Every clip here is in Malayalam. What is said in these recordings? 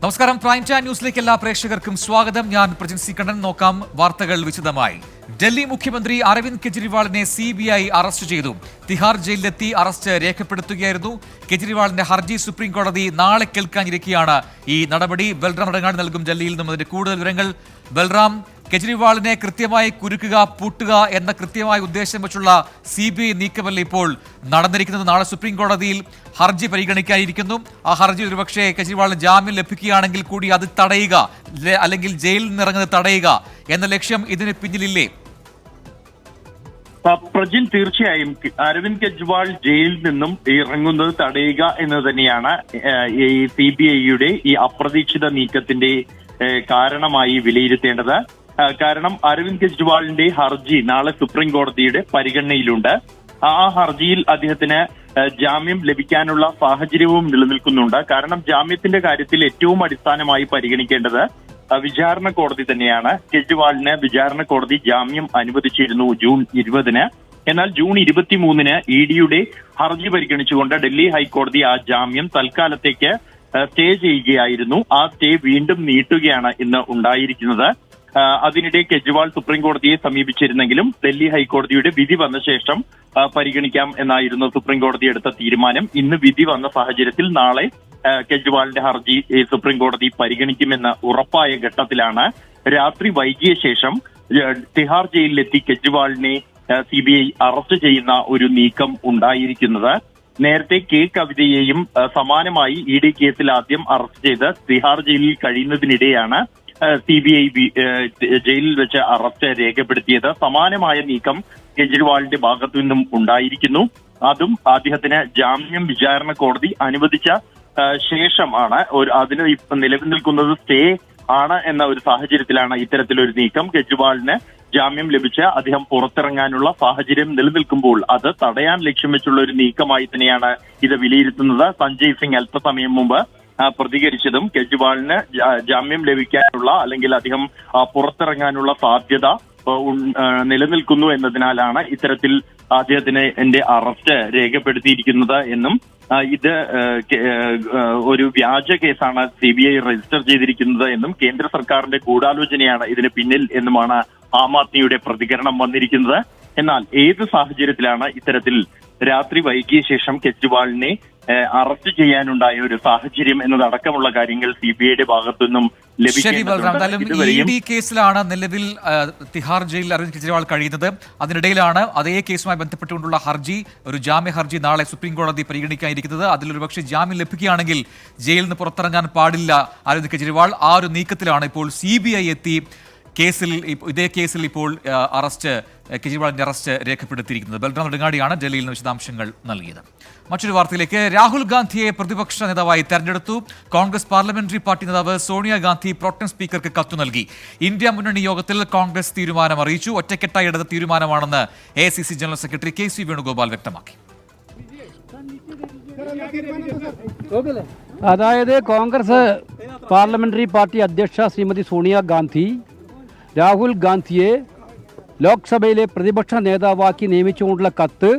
നമസ്കാരം. പ്രൈം ടൈം ന്യൂസിലേക്ക് എല്ലാ പ്രേക്ഷകർക്കും സ്വാഗതം. ഞാൻ പ്രജിൻ സി കണ്ണൻ. നോക്കാം വാർത്തകൾ വിശദമായി. ഡൽഹി മുഖ്യമന്ത്രി അരവിന്ദ് കെജ്രിവാളിനെ CBI അറസ്റ്റ് ചെയ്തു. തിഹാർ ജയിലിലെത്തി അറസ്റ്റ് രേഖപ്പെടുത്തുകയായിരുന്നു. കെജ്രിവാളിന്റെ ഹർജി സുപ്രീം കോടതി നാളെ കേൾക്കാനിരിക്കെയാണ് ഈ നടപടി. ബൽറാം അടങ്ങാട് നൽകും ഡൽഹിയിൽ നിന്നും അതിന്റെ കൂടുതൽ വിവരങ്ങൾ. ബൽറാം, കെജ്രിവാളിനെ കൃത്യമായി കുരുക്കുക, പൂട്ടുക എന്ന കൃത്യമായ ഉദ്ദേശം വെച്ചുള്ള CBI നീക്കമല്ല ഇപ്പോൾ നടന്നിരിക്കുന്നത്. നാളെ സുപ്രീം കോടതിയിൽ ഹർജി പരിഗണിക്കാനിരിക്കുന്നു. ആ ഹർജിയിൽ ഒരുപക്ഷെ കെജ്രിവാളിന് ജാമ്യം ലഭിക്കുകയാണെങ്കിൽ കൂടി അത് തടയുക, അല്ലെങ്കിൽ ജയിലിൽ നിന്നിറങ്ങുന്നത് തടയുക എന്ന ലക്ഷ്യം ഇതിന് പിന്നിലില്ലേ? പ്രജിൻ, തീർച്ചയായും അരവിന്ദ് കെജ്രിവാൾ ജയിലിൽ നിന്നും ഇറങ്ങുന്നത് തടയുക എന്ന് തന്നെയാണ് ഈ CBIയുടെ ഈ അപ്രതീക്ഷിത നീക്കത്തിന്റെ കാരണമായി വിലയിരുത്തേണ്ടത്. കാരണം അരവിന്ദ് കെജ്രിവാളിന്റെ ഹർജി നാളെ സുപ്രീം കോടതിയുടെ പരിഗണനയിലുണ്ട്. ആ ഹർജിയിൽ അദ്ദേഹത്തിന് ജാമ്യം ലഭിക്കാനുള്ള സാഹചര്യവും നിലനിൽക്കുന്നുണ്ട്. കാരണം ജാമ്യത്തിന്റെ കാര്യത്തിൽ ഏറ്റവും അടിസ്ഥാനമായി പരിഗണിക്കേണ്ടത് വിചാരണ കോടതി തന്നെയാണ്. കെജ്രിവാളിന് വിചാരണ കോടതി ജാമ്യം അനുവദിച്ചിരുന്നു ജൂൺ 20-ന്. എന്നാൽ ജൂൺ 23-ന് EDയുടെ ഹർജി പരിഗണിച്ചുകൊണ്ട് ഡൽഹി ഹൈക്കോടതി ആ ജാമ്യം തൽക്കാലത്തേക്ക് സ്റ്റേ ചെയ്യുകയായിരുന്നു. ആ സ്റ്റേ വീണ്ടും നീട്ടുകയാണ് ഇന്ന് ഉണ്ടായിരിക്കുന്നത്. അതിനിടെ കെജ്രിവാൾ സുപ്രീം കോടതിയെ സമീപിച്ചിരുന്നെങ്കിലും ഡൽഹി ഹൈക്കോടതിയുടെ വിധി വന്ന ശേഷം പരിഗണിക്കാം എന്നായിരുന്നു സുപ്രീം കോടതി എടുത്ത തീരുമാനം. ഇന്ന് വിധി വന്ന സാഹചര്യത്തിൽ നാളെ കെജ്രിവാളിന്റെ ഹർജി സുപ്രീം കോടതി പരിഗണിക്കുമെന്ന് ഉറപ്പായ ഘട്ടത്തിലാണ് രാത്രി വൈകിയ ശേഷം തിഹാർ ജയിലിലെത്തി കെജ്രിവാളിനെ CBI അറസ്റ്റ് ചെയ്യുന്ന ഒരു നീക്കം ഉണ്ടായിരിക്കുന്നത്. നേരത്തെ കവിതയെയും സമാനമായി ED കേസിൽ ആദ്യം അറസ്റ്റ് ചെയ്ത് തിഹാർ ജയിലിൽ കഴിയുന്നതിനിടെയാണ് CBI ജയിലിൽ വെച്ച് അറസ്റ്റ് രേഖപ്പെടുത്തിയത്. സമാനമായ നീക്കം കെജ്രിവാളിന്റെ ഭാഗത്തു നിന്നും ഉണ്ടായിരിക്കുന്നു. അതും അദ്ദേഹത്തിന് ജാമ്യം വിചാരണ കോടതി അനുവദിച്ച ശേഷമാണ്. അതിന് നിലവിൽ നിൽക്കുന്നത് സ്റ്റേ ആണ് എന്ന ഒരു സാഹചര്യത്തിലാണ് ഇത്തരത്തിലൊരു നീക്കം. കെജ്രിവാളിന് ജാമ്യം ലഭിച്ച് അദ്ദേഹം പുറത്തിറങ്ങാനുള്ള സാഹചര്യം നിലനിൽക്കുമ്പോൾ അത് തടയാൻ ലക്ഷ്യം വെച്ചുള്ള ഒരു നീക്കമായി തന്നെയാണ് ഇത് വിലയിരുത്തുന്നത്. സഞ്ജയ് സിംഗ് അല്പസമയം മുമ്പ് പ്രതികരിച്ചതും കെജ്രിവാളിന് ജാമ്യം ലഭിക്കാനുള്ള അല്ലെങ്കിൽ അദ്ദേഹം പുറത്തിറങ്ങാനുള്ള സാധ്യത നിലനിൽക്കുന്നു എന്നതിനാലാണ് ഇത്തരത്തിൽ അദ്ദേഹത്തിന്റെ അറസ്റ്റ് രേഖപ്പെടുത്തിയിരിക്കുന്നത് എന്നും ഇത് ഒരു വ്യാജ കേസാണ് CBI രജിസ്റ്റർ ചെയ്തിരിക്കുന്നത് എന്നും കേന്ദ്ര സർക്കാരിന്റെ ഗൂഢാലോചനയാണ് ഇതിന് പിന്നിൽ എന്നുമാണ് ആം ആദ്മിയുടെ പ്രതികരണം വന്നിരിക്കുന്നത്. എന്നാൽ ഏത് സാഹചര്യത്തിലാണ് ഇത്തരത്തിൽ രാത്രി വൈകിയ ശേഷം കെജ്രിവാളിനെ അറസ്റ്റ് ചെയ്യാനുണ്ടായ ഒരു സാഹചര്യം എന്നതടക്കമുള്ള കാര്യങ്ങൾ CBIയുടെ ഭാഗത്തുനിന്നും ലഭിക്കും. കേസിലാണ് നിലവിൽ തിഹാർ ജയിലിൽ അരവിന്ദ് കെജ്രിവാൾ കഴിയുന്നത്. അതിനിടയിലാണ് അതേ കേസുമായി ബന്ധപ്പെട്ടുകൊണ്ടുള്ള ഹർജി, ഒരു ജാമ്യ ഹർജി നാളെ സുപ്രീം കോടതി പരിഗണിക്കാനിരിക്കുന്നത്. അതിലൊരു പക്ഷേ ജാമ്യം ലഭിക്കുകയാണെങ്കിൽ ജയിലിൽ നിന്ന് പുറത്തിറങ്ങാൻ പാടില്ല അരവിന്ദ് കെജ്രിവാൾ. ആ ഒരു നീക്കത്തിലാണ് ഇപ്പോൾ CBI എത്തി ഇതേ കേസിൽ ഇപ്പോൾ കെജ്രിവാളിന്റെ അറസ്റ്റ് രേഖപ്പെടുത്തിയിരിക്കുന്നത്. ബൽറാം അടങ്ങാടിയാണ് ഡൽഹിയിൽ നിന്ന് വിശദാംശങ്ങൾ നൽകിയത്. മറ്റൊരു വാർത്തയിലേക്ക്. രാഹുൽ ഗാന്ധിയെ പ്രതിപക്ഷ നേതാവായി തെരഞ്ഞെടുത്തു. കോൺഗ്രസ് പാർലമെന്ററി പാർട്ടി നേതാവ് സോണിയാഗാന്ധി പ്രോട്ടം സ്പീക്കർക്ക് കത്തു നൽകി. ഇന്ത്യ മുന്നണി യോഗത്തിൽ കോൺഗ്രസ് തീരുമാനം അറിയിച്ചു. ഒറ്റക്കെട്ടായി എടുത്ത തീരുമാനമാണെന്ന് AICC general secretary KC Venugopal വ്യക്തമാക്കി. അതായത് കോൺഗ്രസ് പാർലമെന്ററി പാർട്ടി അധ്യക്ഷ ശ്രീമതി സോണിയാഗാന്ധി രാഹുൽ ഗാന്ധിയെ ലോക്സഭയിലെ പ്രതിപക്ഷ നേതാവാക്കി നിയമിച്ചുകൊണ്ടുള്ള കത്ത്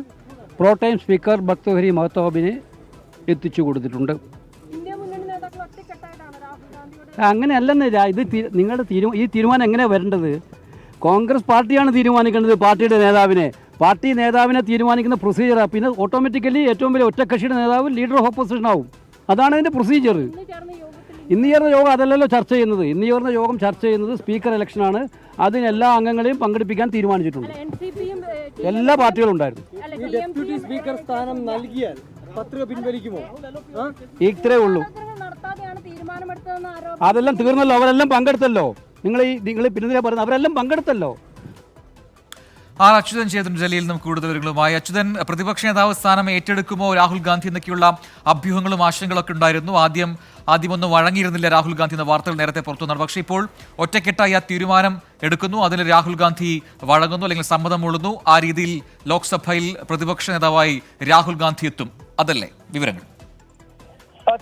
പ്രോടൈം സ്പീക്കർ ഭർത്തൃഹരി മഹ്താബിന് എത്തിച്ചു കൊടുത്തിട്ടുണ്ട്. അങ്ങനെയല്ലെന്ന് ഇത് നിങ്ങളുടെ ഈ തീരുമാനം എങ്ങനെയാണ് വരേണ്ടത്? കോൺഗ്രസ് പാർട്ടിയാണ് തീരുമാനിക്കേണ്ടത്. പാർട്ടി നേതാവിനെ തീരുമാനിക്കുന്ന പ്രൊസീജിയറാണ്. പിന്നെ ഓട്ടോമാറ്റിക്കലി ഏറ്റവും വലിയ ഒറ്റക്കക്ഷിയുടെ നേതാവ് ലീഡർ ഓഫ് ഓപ്പോസിഷൻ ആവും. അതാണ് അതിൻ്റെ പ്രൊസീജിയർ. ഇന്ന് ചേർന്ന യോഗം അതല്ലല്ലോ ചർച്ച ചെയ്യുന്നത്. ഇന്ന് ചേർന്ന യോഗം ചർച്ച ചെയ്യുന്നത് സ്പീക്കർ ഇലക്ഷനാണ്. അതിന് എല്ലാ അംഗങ്ങളെയും പങ്കെടുപ്പിക്കാൻ തീരുമാനിച്ചിട്ടുണ്ട്. എല്ലാ പാർട്ടികളും ഉണ്ടായിരുന്നു. ഡെപ്യൂട്ടി സ്പീക്കർ സ്ഥാനം നൽകിയാൽ പത്രിക പിൻവലിക്കുമോ? ഇത്രേ ഉള്ളൂ. അതെല്ലാം തീർന്നല്ലോ. അവരെല്ലാം പങ്കെടുത്തല്ലോ. നിങ്ങൾ പിന്നെന്തിനാ പറയുന്നത്? അവരെല്ലാം പങ്കെടുത്തല്ലോ. അച്യുതൻ ചേതൻ ഡൽഹിയിൽ നിന്നും കൂടുതൽ വിവരങ്ങളുമായി. അച്യുതൻ, പ്രതിപക്ഷ നേതാവ് സ്ഥാനം ഏറ്റെടുക്കുമോ രാഹുൽ ഗാന്ധി എന്നൊക്കെയുള്ള അഭ്യൂഹങ്ങളും ആശങ്കകളൊക്കെ ഉണ്ടായിരുന്നു. ആദ്യമൊന്നും വഴങ്ങിയിരുന്നില്ല രാഹുൽ ഗാന്ധി എന്ന വാർത്തകൾ നേരത്തെ പുറത്തു വന്നു. പക്ഷേ ഇപ്പോൾ ഒറ്റക്കെട്ടായി ആ തീരുമാനം എടുക്കുന്നു. അതിൽ രാഹുൽ ഗാന്ധി വഴങ്ങുന്നു, അല്ലെങ്കിൽ സമ്മതം മൂളുന്നു. ആ രീതിയിൽ ലോക്സഭയിൽ പ്രതിപക്ഷ നേതാവായി രാഹുൽ ഗാന്ധി എത്തും. അതല്ലേ വിവരങ്ങൾ?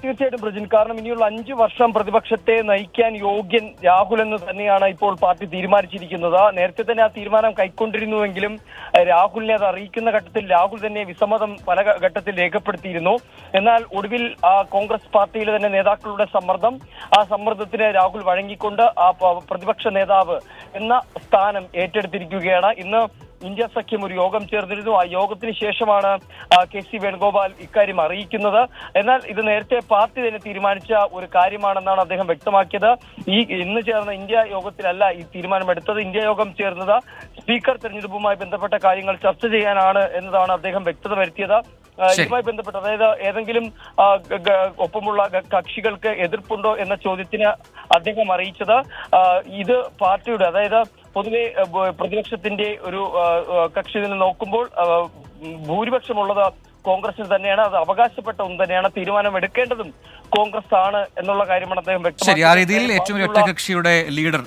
തീർച്ചയായിട്ടും ബ്രിജിൻ, കാരണം ഇനിയുള്ള 5 വർഷം പ്രതിപക്ഷത്തെ നയിക്കാൻ യോഗ്യൻ രാഹുൽ എന്ന് തന്നെയാണ് ഇപ്പോൾ പാർട്ടി തീരുമാനിച്ചിരിക്കുന്നത്. നേരത്തെ തന്നെ ആ തീരുമാനം കൈക്കൊണ്ടിരുന്നുവെങ്കിലും രാഹുലിനെ അത് അറിയിക്കുന്ന ഘട്ടത്തിൽ രാഹുൽ തന്നെ വിസമ്മതം പല ഘട്ടത്തിൽ രേഖപ്പെടുത്തിയിരുന്നു. എന്നാൽ ഒടുവിൽ കോൺഗ്രസ് പാർട്ടിയിലെ തന്നെ നേതാക്കളുടെ ആ സമ്മർദ്ദത്തിന് രാഹുൽ വഴങ്ങിക്കൊണ്ട് ആ പ്രതിപക്ഷ നേതാവ് എന്ന സ്ഥാനം ഏറ്റെടുത്തിരിക്കുകയാണ്. ഇന്ന് ഇന്ത്യ സഖ്യം ഒരു യോഗം ചേർന്നിരുന്നു. ആ യോഗത്തിന് ശേഷമാണ് KC വേണുഗോപാൽ ഇക്കാര്യം അറിയിക്കുന്നത്. എന്നാൽ ഇത് നേരത്തെ പാർട്ടി തന്നെ തീരുമാനിച്ച ഒരു കാര്യമാണെന്നാണ് അദ്ദേഹം വ്യക്തമാക്കിയത്. ഇന്ന് ചേർന്ന ഇന്ത്യ യോഗത്തിലല്ല ഈ തീരുമാനമെടുത്തത്. ഇന്ത്യ യോഗം ചേർന്നത് സ്പീക്കർ തെരഞ്ഞെടുപ്പുമായി ബന്ധപ്പെട്ട കാര്യങ്ങൾ ചർച്ച ചെയ്യാനാണ് എന്നതാണ് അദ്ദേഹം വ്യക്തത വരുത്തിയത്. ഇതുമായി ബന്ധപ്പെട്ട്, അതായത് ഏതെങ്കിലും ഒപ്പമുള്ള കക്ഷികൾക്ക് എതിർപ്പുണ്ടോ എന്ന ചോദ്യത്തിന് അദ്ദേഹം അറിയിച്ചത് ഇത് പാർട്ടിയുടെ, അതായത് പൊതുവെ പ്രതിപക്ഷത്തിന്റെ ഒരു കക്ഷി നിന്ന് നോക്കുമ്പോൾ ഭൂരിപക്ഷമുള്ളത് കോൺഗ്രസിന് തന്നെയാണ്. അത് അവകാശപ്പെട്ട ഒന്ന് തന്നെയാണ്. തീരുമാനം എടുക്കേണ്ടതും കോൺഗ്രസ് ആണ് എന്നുള്ള കാര്യമാണ് അദ്ദേഹം വ്യക്തമാക്കിയത്. ശരി, ആ രീതിയിൽ ഏറ്റവും വലിയ ഒറ്റകക്ഷിയുടെ ലീഡർ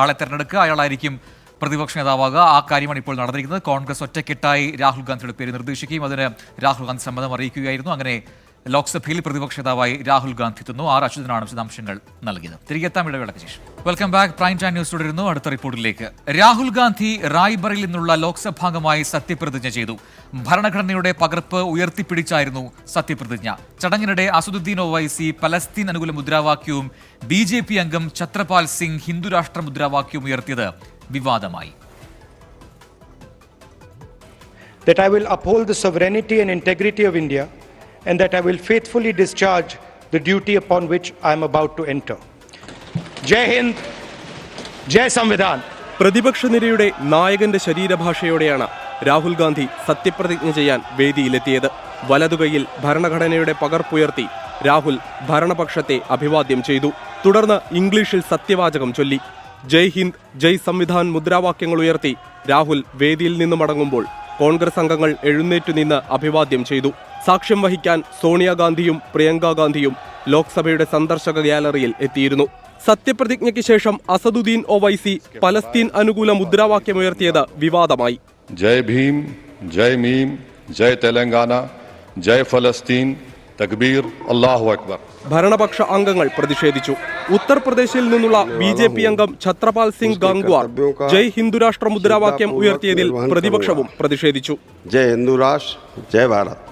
ആളെ തെരഞ്ഞെടുക്കുക, അയാളായിരിക്കും പ്രതിപക്ഷ നേതാവാകുക. ആ കാര്യമാണ് ഇപ്പോൾ നടന്നിരിക്കുന്നത്. കോൺഗ്രസ് ഒറ്റക്കെട്ടായി രാഹുൽ ഗാന്ധിയുടെ പേര് നിർദ്ദേശിക്കുകയും അതിന് രാഹുൽ ഗാന്ധി സമ്മതം അറിയിക്കുകയായിരുന്നു. അങ്ങനെ ലോക്സഭയിൽ പ്രതിപക്ഷ നേതാവായി രാഹുൽ ഗാന്ധി എത്തുന്നു. അച്യുതനാണ് വിശദാംശങ്ങൾ നൽകിയത്. തിരികെ എത്താം ഇടവേളയ്ക്ക് ശേഷം. Welcome back. Prime time news തുടരുന്നു. അടുത്ത റിപ്പോർട്ടിലേക്ക്. രാഹുൽ ഗാന്ധി റായ്ബറിൽ നിന്നുള്ള ലോക്സഭാംഗമായി സത്യപ്രതിജ്ഞ ചെയ്തു. ഭരണഘടനയുടെ പകർപ്പ് ഉയർത്തിപ്പിടിച്ചായിരുന്നു സത്യപ്രതിജ്ഞ. ചടങ്ങിനിടെ അസദുദ്ദീൻ ഒവൈസി പലസ്തീൻ അനുകൂല മുദ്രാവാക്യവും BJP അംഗം ഛത്രപാൽ സിംഗ് ഹിന്ദുരാഷ്ട്ര മുദ്രാവാക്യവും ഉയർത്തിയത് വിവാദമായി. That I will uphold the sovereignty and integrity of India and that I will faithfully discharge the duty upon which I am about to enter. Jai Hind, Jai Samvidhan. പ്രതിപക്ഷ നിരയുടെ നായകന്റെ ശരീരഭാഷയോടെയാണ് രാഹുൽ ഗാന്ധി സത്യപ്രതിജ്ഞ ചെയ്യാൻ വേദിയിലെത്തിയത്. വലതുകൈയിൽ ഭരണഘടനയുടെ പകർപ്പുയർത്തി രാഹുൽ ഭരണപക്ഷത്തെ അഭിവാദ്യം ചെയ്തു. തുടർന്ന് ഇംഗ്ലീഷിൽ സത്യവാചകം ചൊല്ലി. ജയ് ഹിന്ദ്, ജയ് സംവിധാൻ മുദ്രാവാക്യങ്ങൾ ഉയർത്തി രാഹുൽ വേദിയിൽ നിന്ന് മടങ്ങുമ്പോൾ കോൺഗ്രസ് അംഗങ്ങൾ എഴുന്നേറ്റു നിന്ന് അഭിവാദ്യം ചെയ്തു. സാക്ഷ്യം വഹിക്കാൻ സോണിയാഗാന്ധിയും പ്രിയങ്ക ഗാന്ധിയും ലോക്സഭയുടെ സന്ദർശക ഗ്യാലറിയിൽ എത്തിയിരുന്നു. സത്യപ്രതിജ്ഞയ്ക്ക് ശേഷം അസദുദ്ദീൻ ഒവൈസി പലസ്തീൻ അനുകൂല മുദ്രാവാക്യമുയർത്തിയത് വിവാദമായി. ജയ് ഭീം, ജയ് മീം, ജയ് തെലങ്കാന, ജയ് ഫലസ്തീൻ, തക്ബീർ, അല്ലാഹു അക്ബർ. ഭരണപക്ഷ അംഗങ്ങൾ പ്രതിഷേധിച്ചു. ഉത്തർപ്രദേശിൽ നിന്നുള്ള BJP അംഗം ഛത്രപാൽ സിംഗ് ഗാംഗ്വാർ ജയ് ഹിന്ദുരാഷ്ട്ര മുദ്രാവാക്യം ഉയർത്തിയതിൽ പ്രതിപക്ഷവും പ്രതിഷേധിച്ചു. ജയ് ഹിന്ദുരാഷ്ട്ര, ജയ് ഭാരത്.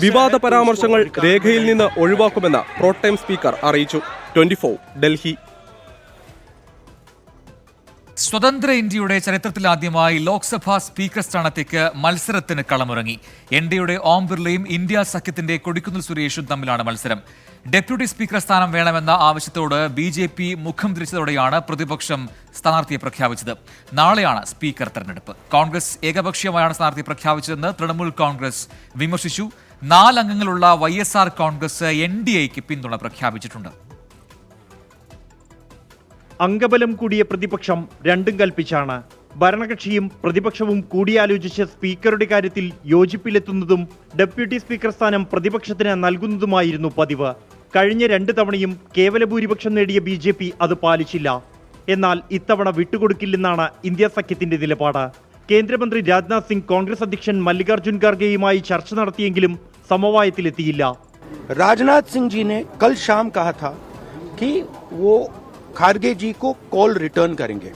വിവാദ പരാമർശങ്ങൾ രേഖയിൽ നിന്ന് ഒഴിവാക്കുമെന്ന് പ്രോട്ടൈം സ്പീക്കർ അറിയിച്ചു. 24 ഡൽഹി. സ്വതന്ത്ര ഇന്ത്യയുടെ ചരിത്രത്തിലാദ്യമായി ലോക്സഭാ സ്പീക്കർ സ്ഥാനത്തേക്ക് മത്സരത്തിന് കളമിറങ്ങി. NDയുടെ ഓം ബിർളയും ഇന്ത്യ സഖ്യത്തിന്റെ കൊടിക്കുന്നിൽ സുരേഷും തമ്മിലാണ് മത്സരം. ഡെപ്യൂട്ടി സ്പീക്കർ സ്ഥാനം വേണമെന്ന ആവശ്യത്തോട് BJP മുഖം തിരിച്ചതോടെയാണ് പ്രതിപക്ഷം സ്ഥാനാർത്ഥിയെ പ്രഖ്യാപിച്ചത്. നാളെയാണ് സ്പീക്കർ തെരഞ്ഞെടുപ്പ്. കോൺഗ്രസ് ഏകപക്ഷീയമായാണ് സ്ഥാനാർത്ഥിയെ പ്രഖ്യാപിച്ചതെന്ന് തൃണമൂൽ കോൺഗ്രസ് വിമർശിച്ചു. 4 അംഗങ്ങളുള്ള YSR കോൺഗ്രസ് NDAയ്ക്ക് പിന്തുണ പ്രഖ്യാപിച്ചിട്ടുണ്ട്. അംഗബലം കൂടിയ പ്രതിപക്ഷം രണ്ടും കൽപ്പിച്ചാണ്. ഭരണകക്ഷിയും പ്രതിപക്ഷവും കൂടിയാലോചിച്ച് സ്പീക്കറുടെ കാര്യത്തിൽ യോജിപ്പിലെത്തുന്നതും ഡെപ്യൂട്ടി സ്പീക്കർ സ്ഥാനം പ്രതിപക്ഷത്തിന് നൽകുന്നതുമായിരുന്നു പതിവ്. കഴിഞ്ഞ 2 തവണയും കേവല ഭൂരിപക്ഷം നേടിയ BJP അത് പാലിച്ചില്ല. എന്നാൽ ഇത്തവണ വിട്ടുകൊടുക്കില്ലെന്നാണ് ഇന്ത്യ സഖ്യത്തിന്റെ നിലപാട്. കേന്ദ്രമന്ത്രി രാജ്നാഥ് സിംഗ് കോൺഗ്രസ് അധ്യക്ഷൻ മല്ലികാർജുൻ ഖാർഗെയുമായി ചർച്ച നടത്തിയെങ്കിലും സമവായത്തിലെത്തിയില്ല. राजनाथ सिंह जी ने कल शाम कहा था कि वो खारगे जी को कॉल रिटर्न करेंगे.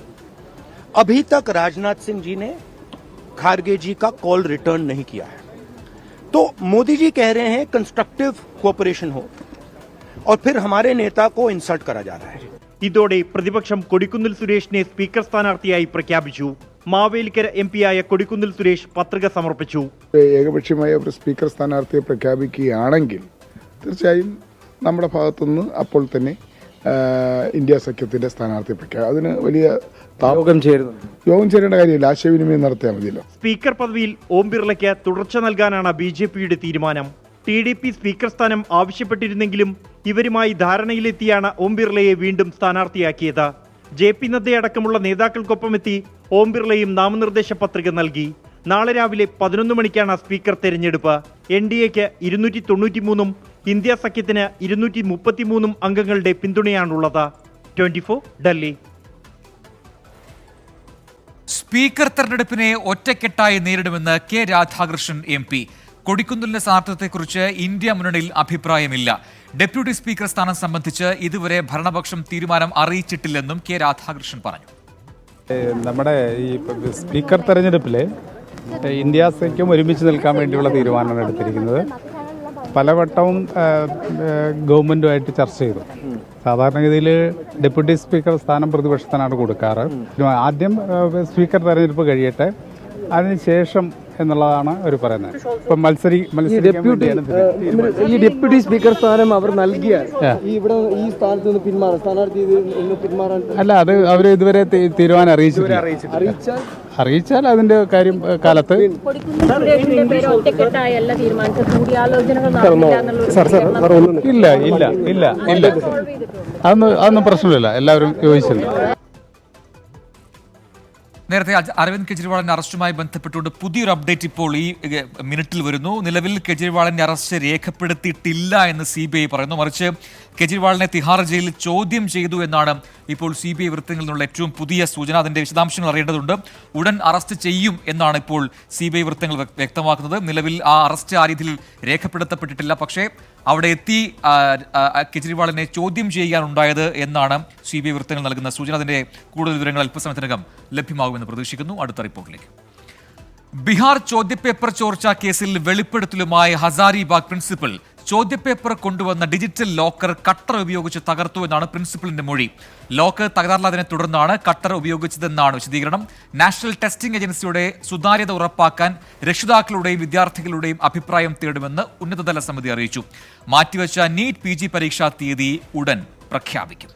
अभी तक राजनाथ सिंह जी ने खारगे जी का कॉल रिटर्न नहीं किया है. तो मोदी जी कह रहे हैं कंस्ट्रक्टिव कोऑपरेशन हो और फिर हमारे नेता को इंसल्ट करा जा रहा है. ഇതോടെ പ്രതിപക്ഷം കൊടിക്കുന്നിൽ സുരേഷിനെ സ്പീക്കർ സ്ഥാനാർത്ഥിയായി പ്രഖ്യാപിച്ചു. മാവേലിക്കര MP-യായ കൊടിക്കുന്നിൽ സുരേഷ് പത്രിക സമർപ്പിച്ചു. ഏകപക്ഷീയമായ ഒരു സ്പീക്കർ സ്ഥാനാർത്ഥിയെ പ്രഖ്യാപിക്കുകയാണെങ്കിൽ തീർച്ചയായും നമ്മുടെ ഭാഗത്തുനിന്ന് അപ്പോൾ തന്നെ ഇന്ത്യ സഖ്യത്തിന്റെ സ്ഥാനാർത്ഥിയെ പ്രഖ്യാപിക്കും. അതിന് വലിയ യോഗം ചേരേണ്ട കാര്യമില്ല, ആശയവിനിമയം നടത്തിയാൽ മതിയല്ലോ. സ്പീക്കർ പദവിയിൽ ഓം ബിർളയ്ക്ക് തുടർച്ച നൽകാനാണ് BJPയുടെ തീരുമാനം. TDP സ്പീക്കർ സ്ഥാനം ആവശ്യപ്പെട്ടിരുന്നെങ്കിലും ഇവരുമായി ധാരണയിലെത്തിയാണ് ഓം ബിർളയെ വീണ്ടും സ്ഥാനാർത്ഥിയാക്കിയത്. JP നദ്ദയടക്കമുള്ള നേതാക്കൾക്കൊപ്പമെത്തി ഓം ബിർളയും നാമനിർദ്ദേശ പത്രിക നൽകി. നാളെ രാവിലെ 11 മണിക്കാണ് സ്പീക്കർ തെരഞ്ഞെടുപ്പ്. NDAയ്ക്ക് 293 ഇന്ത്യ സഖ്യത്തിന് 233 അംഗങ്ങളുടെ പിന്തുണയാണുള്ളത്. 24 ഡൽഹി. സ്പീക്കർ തെരഞ്ഞെടുപ്പിനെ ഒറ്റക്കെട്ടായി നേരിടുമെന്ന് കെ രാധാകൃഷ്ണൻ MP. കൊടിക്കുന്നിലിന്റെ സ്ഥാനാർത്ഥിത്വത്തെക്കുറിച്ച് ഇന്ത്യ മുന്നണിയിൽ അഭിപ്രായമില്ല. ഡെപ്യൂട്ടി സ്പീക്കർ സ്ഥാനം സംബന്ധിച്ച് ഇതുവരെ ഭരണപക്ഷം തീരുമാനം അറിയിച്ചിട്ടില്ലെന്നും കെ രാധാകൃഷ്ണൻ പറഞ്ഞു. നമ്മുടെ ഈ സ്പീക്കർ തെരഞ്ഞെടുപ്പിൽ ഇന്ത്യ സഖ്യം ഒരുമിച്ച് നിൽക്കാൻ വേണ്ടിയുള്ള തീരുമാനമാണ് എടുത്തിരിക്കുന്നത്. പലവട്ടവും ഗവൺമെൻറ്റുമായിട്ട് ചർച്ച ചെയ്തു. സാധാരണഗതിയിൽ ഡെപ്യൂട്ടി സ്പീക്കർ സ്ഥാനം പ്രതിപക്ഷത്തിനാണ് കൊടുക്കാറ്. ആദ്യം സ്പീക്കർ തെരഞ്ഞെടുപ്പ് കഴിയട്ടെ, അതിനുശേഷം എന്നുള്ളതാണ് അവർ പറയുന്നത്. ഇപ്പം ഈ ഡെപ്യൂട്ടി സ്പീക്കർ സ്ഥാനം അവർ നൽകിയാൽ ഇവിടെ ഈ സ്ഥാനത്ത് നിന്ന് പിന്മാറാൻ അല്ല, അത് അവർ ഇതുവരെ തീരുമാനം അറിയിച്ചിട്ടില്ല. അറിയിച്ചാൽ അതിന്റെ കാര്യം കാലത്ത് ഇല്ല ഇല്ല ഇല്ല ഇല്ല അതൊന്നും പ്രശ്നമില്ല, എല്ലാവരും യോജിച്ചിട്ടുണ്ട്. നേരത്തെ അരവിന്ദ് കെജ്രിവാളിന്റെ അറസ്റ്റുമായി ബന്ധപ്പെട്ടുകൊണ്ട് പുതിയൊരു അപ്ഡേറ്റ് ഇപ്പോൾ ഈ മിനിറ്റിൽ വരുന്നു. നിലവിൽ കെജ്രിവാളിന്റെ അറസ്റ്റ് രേഖപ്പെടുത്തിയിട്ടില്ല എന്ന് CBI പറയുന്നു. മറിച്ച് കെജ്രിവാളിനെ തിഹാർ ജയിലിൽ ചോദ്യം ചെയ്തു എന്നാണ് ഇപ്പോൾ CBI വൃത്തങ്ങളിൽ നിന്നുള്ള ഏറ്റവും പുതിയ സൂചന. അതിന്റെ വിശദാംശങ്ങൾ അറിയേണ്ടതുണ്ട്. ഉടൻ അറസ്റ്റ് ചെയ്യും എന്നാണ് ഇപ്പോൾ CBI വൃത്തങ്ങൾ വ്യക്തമാക്കുന്നത്. നിലവിൽ ആ അറസ്റ്റ് ആ രീതിയിൽ രേഖപ്പെടുത്തപ്പെട്ടിട്ടില്ല. പക്ഷേ അവിടെ എത്തി കെജ്രിവാളിനെ ചോദ്യം ചെയ്യാനുണ്ടായത് എന്നാണ് CBI വൃത്തങ്ങൾ നൽകുന്ന സൂചന. അതിന്റെ കൂടുതൽ വിവരങ്ങൾ അല്പസമയത്തിനകം ലഭ്യമാകുമെന്ന് പ്രതീക്ഷിക്കുന്നു. അടുത്ത റിപ്പോർട്ടിലേക്ക്. ബീഹാർ ചോദ്യപേപ്പർ ചോർച്ചാ കേസിൽ വെളിപ്പെടുത്തലുമായി ഹസാരിബാഗ് പ്രിൻസിപ്പൽ ചോദ്യപേപ്പർ കൊണ്ടുവന്ന ഡിജിറ്റൽ ലോക്കർ കട്ടർ ഉപയോഗിച്ച് തകർത്തു എന്നാണ് പ്രിൻസിപ്പലിന്റെ മൊഴി. ലോക്കർ തകരാറില്ലാതിനെ തുടർന്നാണ് കട്ടർ ഉപയോഗിച്ചതെന്നാണ് വിശദീകരണം. നാഷണൽ ടെസ്റ്റിംഗ് ഏജൻസിയുടെ സുതാര്യത ഉറപ്പാക്കാൻ രക്ഷിതാക്കളുടെയും വിദ്യാർത്ഥികളുടെയും അഭിപ്രായം തേടുമെന്ന് ഉന്നതതല സമിതി അറിയിച്ചു. മാറ്റിവെച്ച നീറ്റ് PG പരീക്ഷാ തീയതി ഉടൻ പ്രഖ്യാപിക്കും.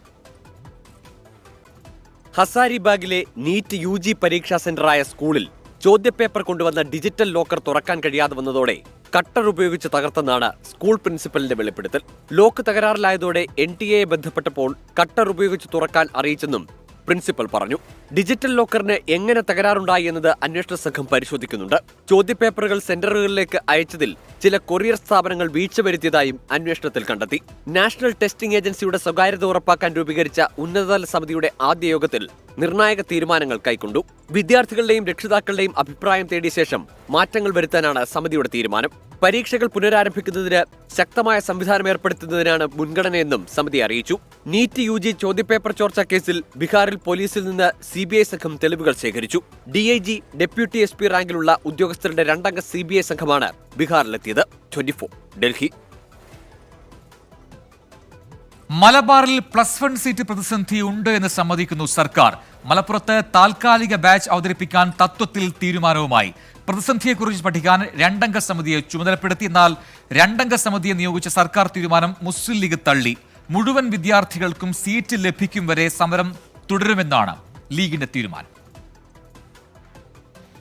ഹസാരിബാഗിലെ നീറ്റ് UG പരീക്ഷാ സെന്ററായ സ്കൂളിൽ ചോദ്യപേപ്പർ കൊണ്ടുവന്ന ഡിജിറ്റൽ ലോക്കർ തുറക്കാൻ കഴിയാതെ വന്നതോടെ കട്ടർ ഉപയോഗിച്ച് തകർത്തെന്നാണ് സ്കൂൾ പ്രിൻസിപ്പലിന്റെ വെളിപ്പെടുത്തൽ. ലോക്ക് തകരാറിലായതോടെ NTA ബന്ധപ്പെട്ടപ്പോൾ കട്ടർ ഉപയോഗിച്ച് തുറക്കാൻ അറിയിച്ചെന്നും പ്രിൻസിപ്പൽ പറഞ്ഞു. ഡിജിറ്റൽ ലോക്കറിന് എങ്ങനെ തകരാറുണ്ടായി എന്നത് അന്വേഷണ സംഘം പരിശോധിക്കുന്നുണ്ട്. ചോദ്യപേപ്പറുകൾ സെന്ററുകളിലേക്ക് അയച്ചതിൽ ചില കൊറിയർ സ്ഥാപനങ്ങൾ വീഴ്ച വരുത്തിയതായും അന്വേഷണത്തിൽ കണ്ടെത്തി. നാഷണൽ ടെസ്റ്റിംഗ് ഏജൻസിയുടെ സ്വകാര്യത ഉറപ്പാക്കാൻ രൂപീകരിച്ച ഉന്നതതല സമിതിയുടെ ആദ്യ യോഗത്തിൽ നിർണായക തീരുമാനങ്ങൾ കൈക്കൊണ്ടു. വിദ്യാർത്ഥികളുടെയും രക്ഷിതാക്കളുടെയും അഭിപ്രായം തേടിയ ശേഷം മാറ്റങ്ങൾ വരുത്താനാണ് സമിതിയുടെ തീരുമാനം. പരീക്ഷകൾ പുനരാരംഭിക്കുന്നതിന് ശക്തമായ സംവിധാനം ഏർപ്പെടുത്തുന്നതിനാണ് മുൻഗണനയെന്നും സമിതി അറിയിച്ചു. നീറ്റ് UG ചോദ്യപേപ്പർ ചോർച്ചാ കേസിൽ ബീഹാറിൽ പോലീസിൽ നിന്ന് CBI സംഘം തെളിവുകൾ ശേഖരിച്ചു. DIG, ഡെപ്യൂട്ടി SP റാങ്കിലുള്ള ഉദ്യോഗസ്ഥരുടെ 2 അംഗ CBI സംഘമാണ് ബീഹാറിലെത്തിയത്. 24 ഡൽഹി. മലബാറിൽ +1 സീറ്റ് പ്രതിസന്ധി ഉണ്ട് എന്ന് സമ്മതിക്കുന്നു സർക്കാർ. മലപ്പുറത്ത് താൽക്കാലിക ബാച്ച് അവതരിപ്പിക്കാൻ തത്വത്തിൽ തീരുമാനവുമായി. പ്രതിസന്ധിയെക്കുറിച്ച് പഠിക്കാൻ 2 അംഗ സമിതിയെ ചുമതലപ്പെടുത്തി. എന്നാൽ 2 അംഗ സമിതിയെ നിയോഗിച്ച സർക്കാർ തീരുമാനം മുസ്ലിം ലീഗ് തള്ളി. മുഴുവൻ വിദ്യാർത്ഥികൾക്കും സീറ്റ് ലഭിക്കും വരെ സമരം തുടരുമെന്നാണ് ലീഗിന്റെ തീരുമാനം.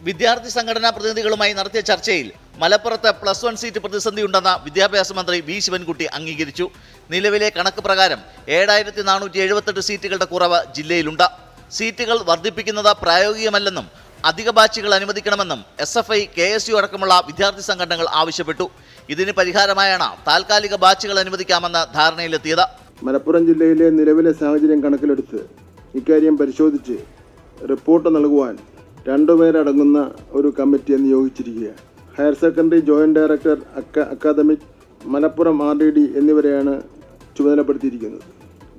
വിദ്യാർത്ഥി സംഘടനാ പ്രതിനിധികളുമായി നടത്തിയ ചർച്ചയിൽ മലപ്പുറത്ത് +1 സീറ്റ് പ്രതിസന്ധിയുണ്ടെന്ന വിദ്യാഭ്യാസ മന്ത്രി V ശിവൻകുട്ടി അംഗീകരിച്ചു. നിലവിലെ കണക്ക് പ്രകാരം 7478 സീറ്റുകളുടെ കുറവ് ജില്ലയിലുണ്ട്. സീറ്റുകൾ വർദ്ധിപ്പിക്കുന്നത് പ്രായോഗികമല്ലെന്നും അധിക ബാച്ചുകൾ അനുവദിക്കണമെന്നും SFI, KSU അടക്കമുള്ള വിദ്യാർത്ഥി സംഘടനകൾ ആവശ്യപ്പെട്ടു. ഇതിന് പരിഹാരമായാണ് താൽക്കാലിക ബാച്ചുകൾ അനുവദിക്കാമെന്ന് ധാരണയിലെത്തിയത്. മലപ്പുറം ജില്ലയിലെ നിലവിലെ സാഹചര്യം കണക്കിലെടുത്ത് ഇക്കാര്യം പരിശോധിച്ച് റിപ്പോർട്ട് നൽകുവാൻ 2 പേരടങ്ങുന്ന ഒരു കമ്മിറ്റിയെ നിയോഗിച്ചിരിക്കുകയാണ്. Higher secondary joint director academic, Malappuram RDD എന്നിവരെയാണ് ചുമതലപ്പെടുത്തിയിരിക്കുന്നത്.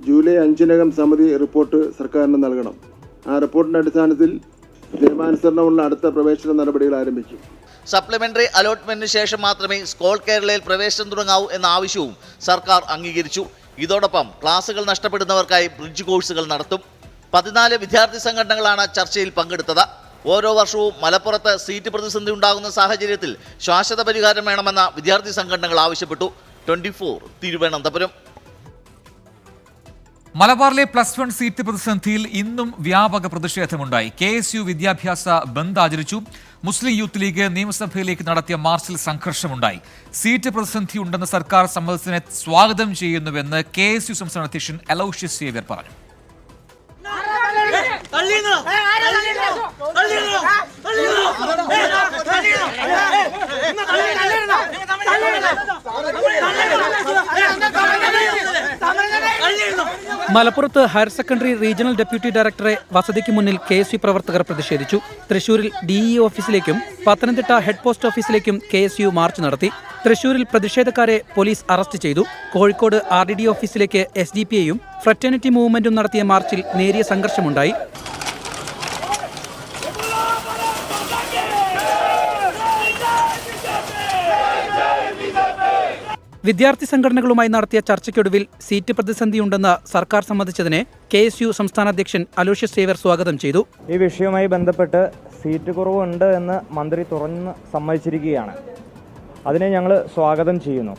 ജൂലൈ 5-നകം സമിതി റിപ്പോർട്ട് സർക്കാരിന് നൽകണം. ആ റിപ്പോർട്ടിന്റെ അടിസ്ഥാനത്തിൽ നിയമാനുസരണമുള്ള അടുത്ത പ്രവേശന നടപടികൾ ആരംഭിക്കും. സപ്ലിമെന്ററി അലോട്ട്മെന്റിന് ശേഷം മാത്രമേ സ്കോൾ കേരളയിൽ പ്രവേശനം തുടങ്ങാവൂ എന്ന ആവശ്യവും സർക്കാർ അംഗീകരിച്ചു. ഇതോടൊപ്പം ക്ലാസുകൾ നഷ്ടപ്പെടുന്നവർക്കായി ബ്രിഡ്ജ് കോഴ്സുകൾ നടത്തും. 14 വിദ്യാർത്ഥി സംഘടനകളാണ് ചർച്ചയിൽ പങ്കെടുത്തത്. ഓരോ വർഷവും മലപ്പുറത്ത് സീറ്റ് പ്രതിസന്ധി ഉണ്ടാകുന്ന സാഹചര്യത്തിൽ ശാശ്വത പരിഹാരം വേണമെന്ന് വിദ്യാർത്ഥി സംഘടനകൾ ആവശ്യപ്പെട്ടു. 24 തിരുവനന്തപുരം. മലബാറിലെ +1 സീറ്റ് പ്രതിസന്ധിയിൽ ഇന്നും വ്യാപക പ്രതിഷേധമുണ്ടായി. KSU വിദ്യാഭ്യാസ ബന്ദ് ആചരിച്ചു. മുസ്ലിം യൂത്ത് ലീഗ് നിയമസഭയിലേക്ക് നടത്തിയ മാർച്ചിൽ സംഘർഷമുണ്ടായി. സീറ്റ് പ്രതിസന്ധി ഉണ്ടെന്ന് സർക്കാർ സമ്മതിച്ചതിനെ സ്വാഗതം ചെയ്യുന്നുവെന്ന് KSU സംസ്ഥാന അധ്യക്ഷൻ അലൗഷ്യസ് സേവ്യർ പറഞ്ഞു. മലപ്പുറത്ത് ഹയർ സെക്കൻഡറി റീജിയണൽ ഡെപ്യൂട്ടി ഡയറക്ടറെ വസതിക്ക് മുന്നിൽ KSU പ്രവർത്തകർ പ്രതിഷേധിച്ചു. തൃശൂരിൽ DEO ഓഫീസിലേക്കും പത്തനംതിട്ട ഹെഡ് പോസ്റ്റ് ഓഫീസിലേക്കും KSU മാർച്ച് നടത്തി. തൃശൂരിൽ പ്രതിഷേധക്കാരെ പോലീസ് അറസ്റ്റ് ചെയ്തു. കോഴിക്കോട് RDD ഓഫീസിലേക്ക് SDPIയും ഫ്രറ്റേണിറ്റി മൂവ്മെന്റും നടത്തിയ മാർച്ചിൽ നേരിയ സംഘർഷമുണ്ടായി. വിദ്യാർത്ഥി സംഘടനകളുമായി നടത്തിയ ചർച്ചയ്ക്കൊടുവിൽ സീറ്റ് പ്രതിസന്ധിയുണ്ടെന്ന് സർക്കാർ സമ്മതിച്ചതിനെ KSU സംസ്ഥാന അധ്യക്ഷൻ അലോഷ്യസ് സേവ്യർ സ്വാഗതം ചെയ്തു. ഈ വിഷയവുമായി ബന്ധപ്പെട്ട് സീറ്റ് കുറവുണ്ട് എന്ന് മന്ത്രി തുറന്ന് സമ്മതിച്ചിരിക്കുകയാണ്. അതിനെ ഞങ്ങൾ സ്വാഗതം ചെയ്യുന്നു.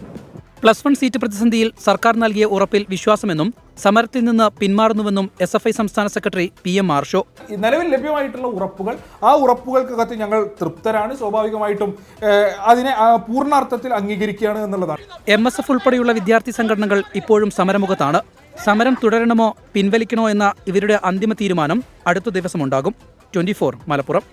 +1 സീറ്റ് പ്രതിസന്ധിയിൽ സർക്കാർ നൽകിയ ഉറപ്പിൽ വിശ്വാസമെന്നും സമരത്തിൽ നിന്ന് പിന്മാറുന്നുവെന്നും SFI സംസ്ഥാന സെക്രട്ടറി PM മാർഷോ. നിലവിൽ ലഭ്യമായിട്ടുള്ള ഉറപ്പുകൾ, ആ ഉറപ്പുകൾക്കകത്ത് ഞങ്ങൾ തൃപ്തരാണ്. സ്വാഭാവികമായിട്ടും അതിനെ പൂർണ്ണാർത്ഥത്തിൽ അംഗീകരിക്കുകയാണ് എന്നുള്ളതാണ്. MSF ഉൾപ്പെടെയുള്ള വിദ്യാർത്ഥി സംഘടനകൾ ഇപ്പോഴും സമരമുഖത്താണ്. സമരം തുടരണമോ പിൻവലിക്കണോ എന്ന ഇവരുടെ അന്തിമ തീരുമാനം അടുത്ത ദിവസമുണ്ടാകും. 24 മലപ്പുറം.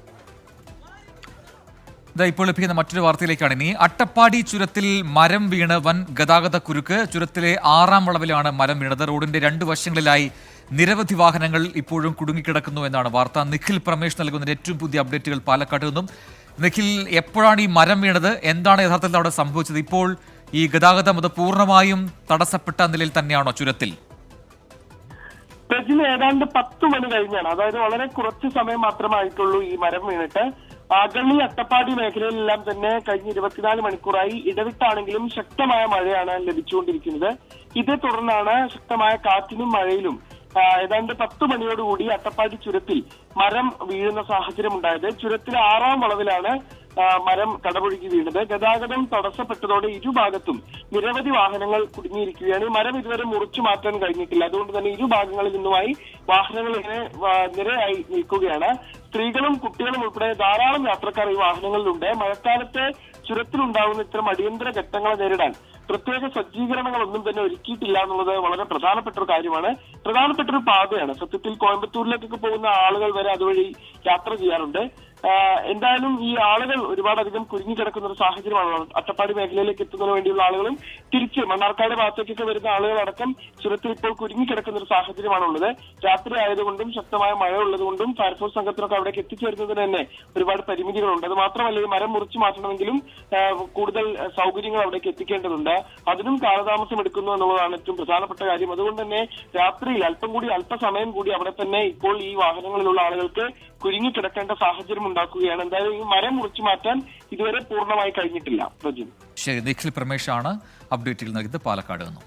ഇപ്പോൾ ലഭിക്കുന്ന മറ്റൊരു വാർത്തയിലേക്കാണ് ഇനി. അട്ടപ്പാടി ചുരത്തിൽ മരം വീണ് വൻ ഗതാഗത കുരുക്ക്. ചുരത്തിലെ 6ാം വളവിലാണ് മരം വീണത്. റോഡിന്റെ 2 വശങ്ങളിലായി നിരവധി വാഹനങ്ങൾ ഇപ്പോഴും കുടുങ്ങിക്കിടക്കുന്നു എന്നാണ് വാർത്ത. നിഖിൽ പ്രമേഷ് നൽകുന്ന ഏറ്റവും പുതിയ അപ്ഡേറ്റുകൾ പാലക്കാട് നിന്നും. നിഖിൽ, എപ്പോഴാണ് ഈ മരം വീണത്? എന്താണ് യഥാർത്ഥത്തിൽ അവിടെ സംഭവിച്ചത്? ഇപ്പോൾ ഈ ഗതാഗതം അത് പൂർണ്ണമായും തടസ്സപ്പെട്ട നിലയിൽ തന്നെയാണോ ചുരത്തിൽ? ഏതാണ്ട് 10 മണി കഴിഞ്ഞാണ്, അതായത് വളരെ കുറച്ച് സമയം മാത്രമായിട്ടുള്ളൂ ഈ മരം വീണിട്ട്. ആഗള്ളി അട്ടപ്പാടി മേഖലയിലെല്ലാം തന്നെ കഴിഞ്ഞ 24 മണിക്കൂറായി ഇടവിട്ടാണെങ്കിലും ശക്തമായ മഴയാണ് ലഭിച്ചുകൊണ്ടിരിക്കുന്നത്. ഇതേ തുടർന്നാണ് ശക്തമായ കാറ്റിനും മഴയിലും ഏതാണ്ട് 10 മണിയോടുകൂടി അട്ടപ്പാടി ചുരത്തിൽ മരം വീഴുന്ന സാഹചര്യം ഉണ്ടായത്. ചുരത്തിലെ 6ാം വളവിലാണ് മരം കടപുഴകി വീണത്. ഗതാഗതം തടസ്സപ്പെട്ടതോടെ ഇരുഭാഗത്തും നിരവധി വാഹനങ്ങൾ കുടുങ്ങിയിരിക്കുകയാണ്. ഈ മരം ഇതുവരെ മുറിച്ചു മാറ്റാൻ കഴിഞ്ഞിട്ടില്ല. അതുകൊണ്ട് തന്നെ ഇരുഭാഗങ്ങളിൽ നിന്നുമായി വാഹനങ്ങൾ ഇങ്ങനെ നിരയായി നിൽക്കുകയാണ്. സ്ത്രീകളും കുട്ടികളും ഉൾപ്പെടെ ധാരാളം യാത്രക്കാർ ഈ വാഹനങ്ങളിലുണ്ട്. മഴക്കാലത്ത് ചുരത്തിലുണ്ടാകുന്ന ഇത്തരം അടിയന്തര ഘട്ടങ്ങളെ നേരിടാൻ പ്രത്യേക സജ്ജീകരണങ്ങളൊന്നും തന്നെ ഒരുക്കിയിട്ടില്ല എന്നുള്ളത് വളരെ പ്രധാനപ്പെട്ട ഒരു കാര്യമാണ്. പ്രധാനപ്പെട്ട ഒരു പാതയാണ്. സത്യത്തിൽ കോയമ്പത്തൂരിലേക്കൊക്കെ പോകുന്ന ആളുകൾ വരെ അതുവഴി യാത്ര ചെയ്യാറുണ്ട്. എന്തായാലും ഈ ആളുകൾ ഒരുപാടധികം കുരുങ്ങിക്കിടക്കുന്ന ഒരു സാഹചര്യമാണ്. അട്ടപ്പാടി മേഖലയിലേക്ക് എത്തുന്നതിന് വേണ്ടിയുള്ള ആളുകളും തിരിച്ച് മണ്ണാർക്കാട് ഭാഗത്തേക്കൊക്കെ വരുന്ന ആളുകളടക്കം ചുരത്തിൽ ഇപ്പോൾ കുരുങ്ങിക്കിടക്കുന്ന ഒരു സാഹചര്യമാണുള്ളത്. രാത്രി ആയതുകൊണ്ടും ശക്തമായ മഴ ഉള്ളതുകൊണ്ടും ഫയർഫോഴ്സ് സംഘത്തിനൊക്കെ അവിടേക്ക് എത്തിച്ചേരുന്നതിന് തന്നെ ഒരുപാട് പരിമിതികളുണ്ട്. അത് മാത്രമല്ല, ഈ മരം മുറിച്ചു മാറ്റണമെങ്കിലും കൂടുതൽ സൗകര്യങ്ങൾ അവിടേക്ക് എത്തിക്കേണ്ടതുണ്ട്. അതിനും കാലതാമസം എടുക്കുന്നു എന്നുള്ളതാണ് ഏറ്റവും പ്രധാനപ്പെട്ട കാര്യം. അതുകൊണ്ട് തന്നെ രാത്രിയിൽ അല്പസമയം കൂടി അവിടെ തന്നെ ഇപ്പോൾ ഈ വാഹനങ്ങളിലുള്ള ആളുകൾക്ക് കുരുങ്ങിക്കിടക്കേണ്ട സാഹചര്യം ഉണ്ടാക്കുകയാണ്. എന്തായാലും ഈ മരം മുറിച്ചു മാറ്റാൻ ഇതുവരെ പൂർണ്ണമായി കഴിഞ്ഞിട്ടില്ല. ശരി, നിഖിൽ പ്രമേഷാണ് അപ്ഡേറ്റുകൾ നൽകിയത് പാലക്കാട് നിന്നും.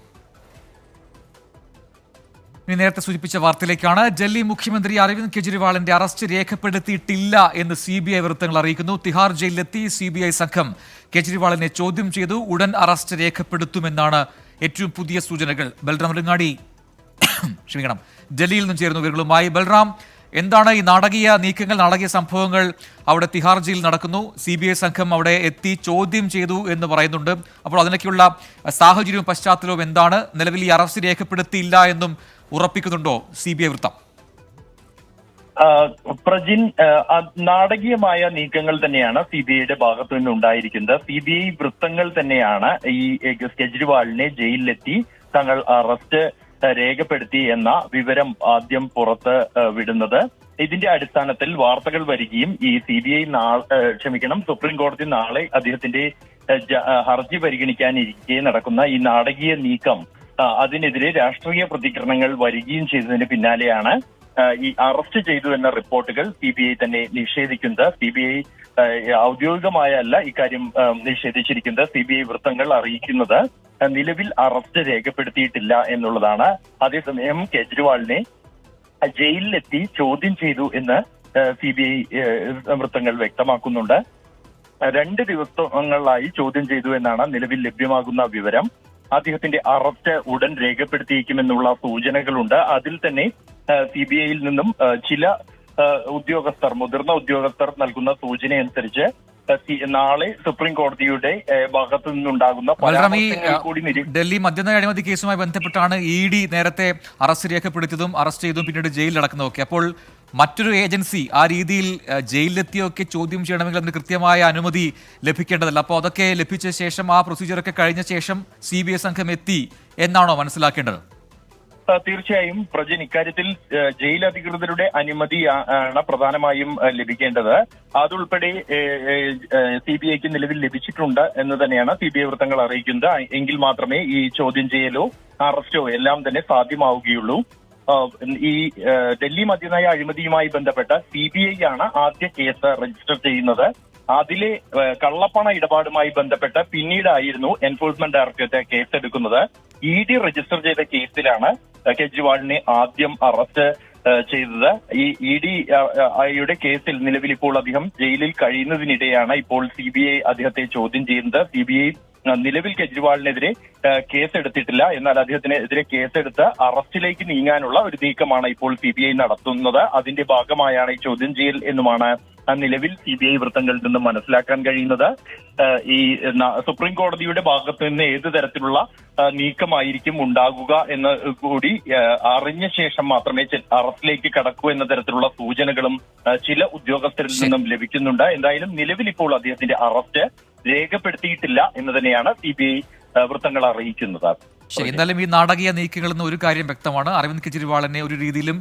ഇനി നേരത്തെ സൂചിപ്പിച്ച വാർത്തയിലേക്കാണ്. ഡൽഹി മുഖ്യമന്ത്രി അരവിന്ദ് കെജ്രിവാളിന്റെ അറസ്റ്റ് രേഖപ്പെടുത്തിയിട്ടില്ല എന്ന് CBI വൃത്തങ്ങൾ അറിയിക്കുന്നു. തിഹാർ ജയിലിലെത്തി CBI സംഘം കെജ്രിവാളിനെ ചോദ്യം ചെയ്തു. ഉടൻ അറസ്റ്റ് രേഖപ്പെടുത്തുമെന്നാണ് ഏറ്റവും പുതിയ സൂചനകൾ. ബൽറാം റിങ്ങാടി ഡൽഹിയിൽ നിന്നും ചേരുന്ന വിവരങ്ങളുമായി. ബൽറാം, എന്താണ് ഈ നാടകീയ നീക്കങ്ങൾ, നാടകീയ സംഭവങ്ങൾ അവിടെ തിഹാർ ജയിൽ നടക്കുന്നു? CBI സംഘം അവിടെ എത്തി ചോദ്യം ചെയ്തു എന്ന് പറയുന്നുണ്ട്. അപ്പോൾ അതിനൊക്കെയുള്ള സാഹചര്യവും പശ്ചാത്തലവും എന്താണ്? നിലവിൽ ഈ അറസ്റ്റ് രേഖപ്പെടുത്തിയില്ല എന്നും ഉറപ്പിക്കുന്നുണ്ടോ CBI വൃത്തം? പ്രജിൻ, നാടകീയമായ നീക്കങ്ങൾ തന്നെയാണ് CBIയുടെ ഭാഗത്തു നിന്നുണ്ടായിരിക്കുന്നത്. CBI വൃത്തങ്ങൾ തന്നെയാണ് ഈ കെജ്രിവാളിനെ ജയിലിലെത്തി തങ്ങൾ അറസ്റ്റ് രേഖപ്പെടുത്തി എന്ന വിവരം ആദ്യം പുറത്ത് വിടുന്നത്. ഇതിന്റെ അടിസ്ഥാനത്തിൽ വാർത്തകൾ വരികയും ഈ CBI സുപ്രീം കോടതി നാളെ അദ്ദേഹത്തിന്റെ ഹർജി പരിഗണിക്കാനിരിക്കെ നടക്കുന്ന ഈ നാടകീയ നീക്കം, അതിനെതിരെ രാഷ്ട്രീയ പ്രതികരണങ്ങൾ വരികയും ചെയ്തതിന് പിന്നാലെയാണ് ഈ അറസ്റ്റ് ചെയ്തു എന്ന റിപ്പോർട്ടുകൾ CBI തന്നെ നിഷേധിക്കുന്നത്. CBI ഔദ്യോഗികമായല്ല ഇക്കാര്യം നിഷേധിച്ചിരിക്കുന്നത്. CBI വൃത്തങ്ങൾ അറിയിക്കുന്നത് നിലവിൽ അറസ്റ്റ് രേഖപ്പെടുത്തിയിട്ടില്ല എന്നുള്ളതാണ്. അതേസമയം കെജ്രിവാളിനെ ജയിലിലെത്തി ചോദ്യം ചെയ്തു എന്ന് CBI വൃത്തങ്ങൾ വ്യക്തമാക്കുന്നുണ്ട്. 2 ദിവസങ്ങളായി ചോദ്യം ചെയ്തു എന്നാണ് നിലവിൽ ലഭ്യമാകുന്ന വിവരം. അദ്ദേഹത്തിന്റെ അറസ്റ്റ് ഉടൻ രേഖപ്പെടുത്തിയേക്കുമെന്നുള്ള സൂചനകളുണ്ട്. അതിൽ തന്നെ CBIയിൽ നിന്നും ചില മുതിർന്ന ഉദ്യോഗസ്ഥർ നൽകുന്ന സൂചനയനുസരിച്ച് നാളെ സുപ്രീം കോടതിയുടെ ഭാഗത്തു നിന്നുണ്ടാകുന്ന ഡൽഹി മദ്യനയ അഴിമതി കേസുമായി ബന്ധപ്പെട്ടാണ് ED നേരത്തെ അറസ്റ്റ് രേഖപ്പെടുത്തിയതും അറസ്റ്റ് ചെയ്തതും പിന്നീട് ജയിലിൽ അടക്കുന്നതൊക്കെ. അപ്പോൾ മറ്റൊരു ഏജൻസി ആ രീതിയിൽ ജയിലിലെത്തിയൊക്കെ ചോദ്യം ചെയ്യണമെങ്കിൽ അതിന് കൃത്യമായ അനുമതി ലഭിക്കേണ്ടതല്ല. അപ്പോൾ അതൊക്കെ ലഭിച്ച ശേഷം, ആ പ്രൊസീജിയറൊക്കെ കഴിഞ്ഞ ശേഷം CBI സംഘം എത്തി എന്നാണോ മനസ്സിലാക്കേണ്ടത്? തീർച്ചയായും പ്രജിൻ, ഇക്കാര്യത്തിൽ ജയിൽ അധികൃതരുടെ അനുമതിയാണ് പ്രധാനമായും ലഭിക്കേണ്ടത്. അതുൾപ്പെടെ CBIക്ക് നിലവിൽ ലഭിച്ചിട്ടുണ്ട് എന്ന് തന്നെയാണ് CBI വൃത്തങ്ങൾ അറിയിക്കുന്നത്. എങ്കിൽ മാത്രമേ ഈ ചോദ്യം ചെയ്യലോ അറസ്റ്റോ എല്ലാം തന്നെ സാധ്യമാവുകയുള്ളൂ. ഈ ഡൽഹി മദ്യനയ അഴിമതിയുമായി ബന്ധപ്പെട്ട CBI ആണ് ആദ്യ കേസ് രജിസ്റ്റർ ചെയ്യുന്നത്. അതിലെ കള്ളപ്പണ ഇടപാടുമായി ബന്ധപ്പെട്ട് പിന്നീടായിരുന്നു എൻഫോഴ്സ്മെന്റ് ഡയറക്ടറേറ്റ് കേസെടുക്കുന്നത്. ED രജിസ്റ്റർ ചെയ്ത കേസിലാണ് കെജ്രിവാളിനെ ആദ്യം അറസ്റ്റ് ചെയ്തത്. ഈ ED കേസിൽ നിലവിൽ ഇപ്പോൾ അദ്ദേഹം ജയിലിൽ കഴിയുന്നതിനിടെയാണ് ഇപ്പോൾ CBI അദ്ദേഹത്തെ ചോദ്യം ചെയ്യുന്നത്. CBI നിലവിൽ കെജ്രിവാളിനെതിരെ കേസെടുത്തിട്ടില്ല. എന്നാൽ അദ്ദേഹത്തിനെതിരെ കേസെടുത്ത് അറസ്റ്റിലേക്ക് നീങ്ങാനുള്ള ഒരു നീക്കമാണ് ഇപ്പോൾ CBI നടത്തുന്നത്. അതിന്റെ ഭാഗമായാണ് ഈ ചോദ്യം ചെയ്യൽ എന്നുമാണ് നിലവിൽ CBI വൃത്തങ്ങളിൽ നിന്ന് മനസ്സിലാക്കാൻ കഴിയുന്നത്. ഈ സുപ്രീം കോടതിയുടെ ഭാഗത്തു നിന്ന് ഏത് തരത്തിലുള്ള നീക്കമായിരിക്കും ഉണ്ടാകുക എന്ന് കൂടി അറിഞ്ഞ ശേഷം മാത്രമേ അറസ്റ്റിലേക്ക് കടക്കൂ എന്ന തരത്തിലുള്ള സൂചനകളും ചില ഉദ്യോഗസ്ഥരിൽ നിന്നും ലഭിക്കുന്നുണ്ട്. എന്തായാലും നിലവിൽ ഇപ്പോൾ അദ്ദേഹത്തിന്റെ അറസ്റ്റ് രേഖപ്പെടുത്തിയിട്ടില്ല എന്ന് തന്നെയാണ് CBI വൃത്തങ്ങൾ അറിയിക്കുന്നത്. ശരി, എന്തായാലും ഈ നാടകീയ നീക്കങ്ങളിൽ നിന്ന് ഒരു കാര്യം വ്യക്തമാണ്. അരവിന്ദ് കെജ്രിവാളിനെ ഒരു രീതിയിലും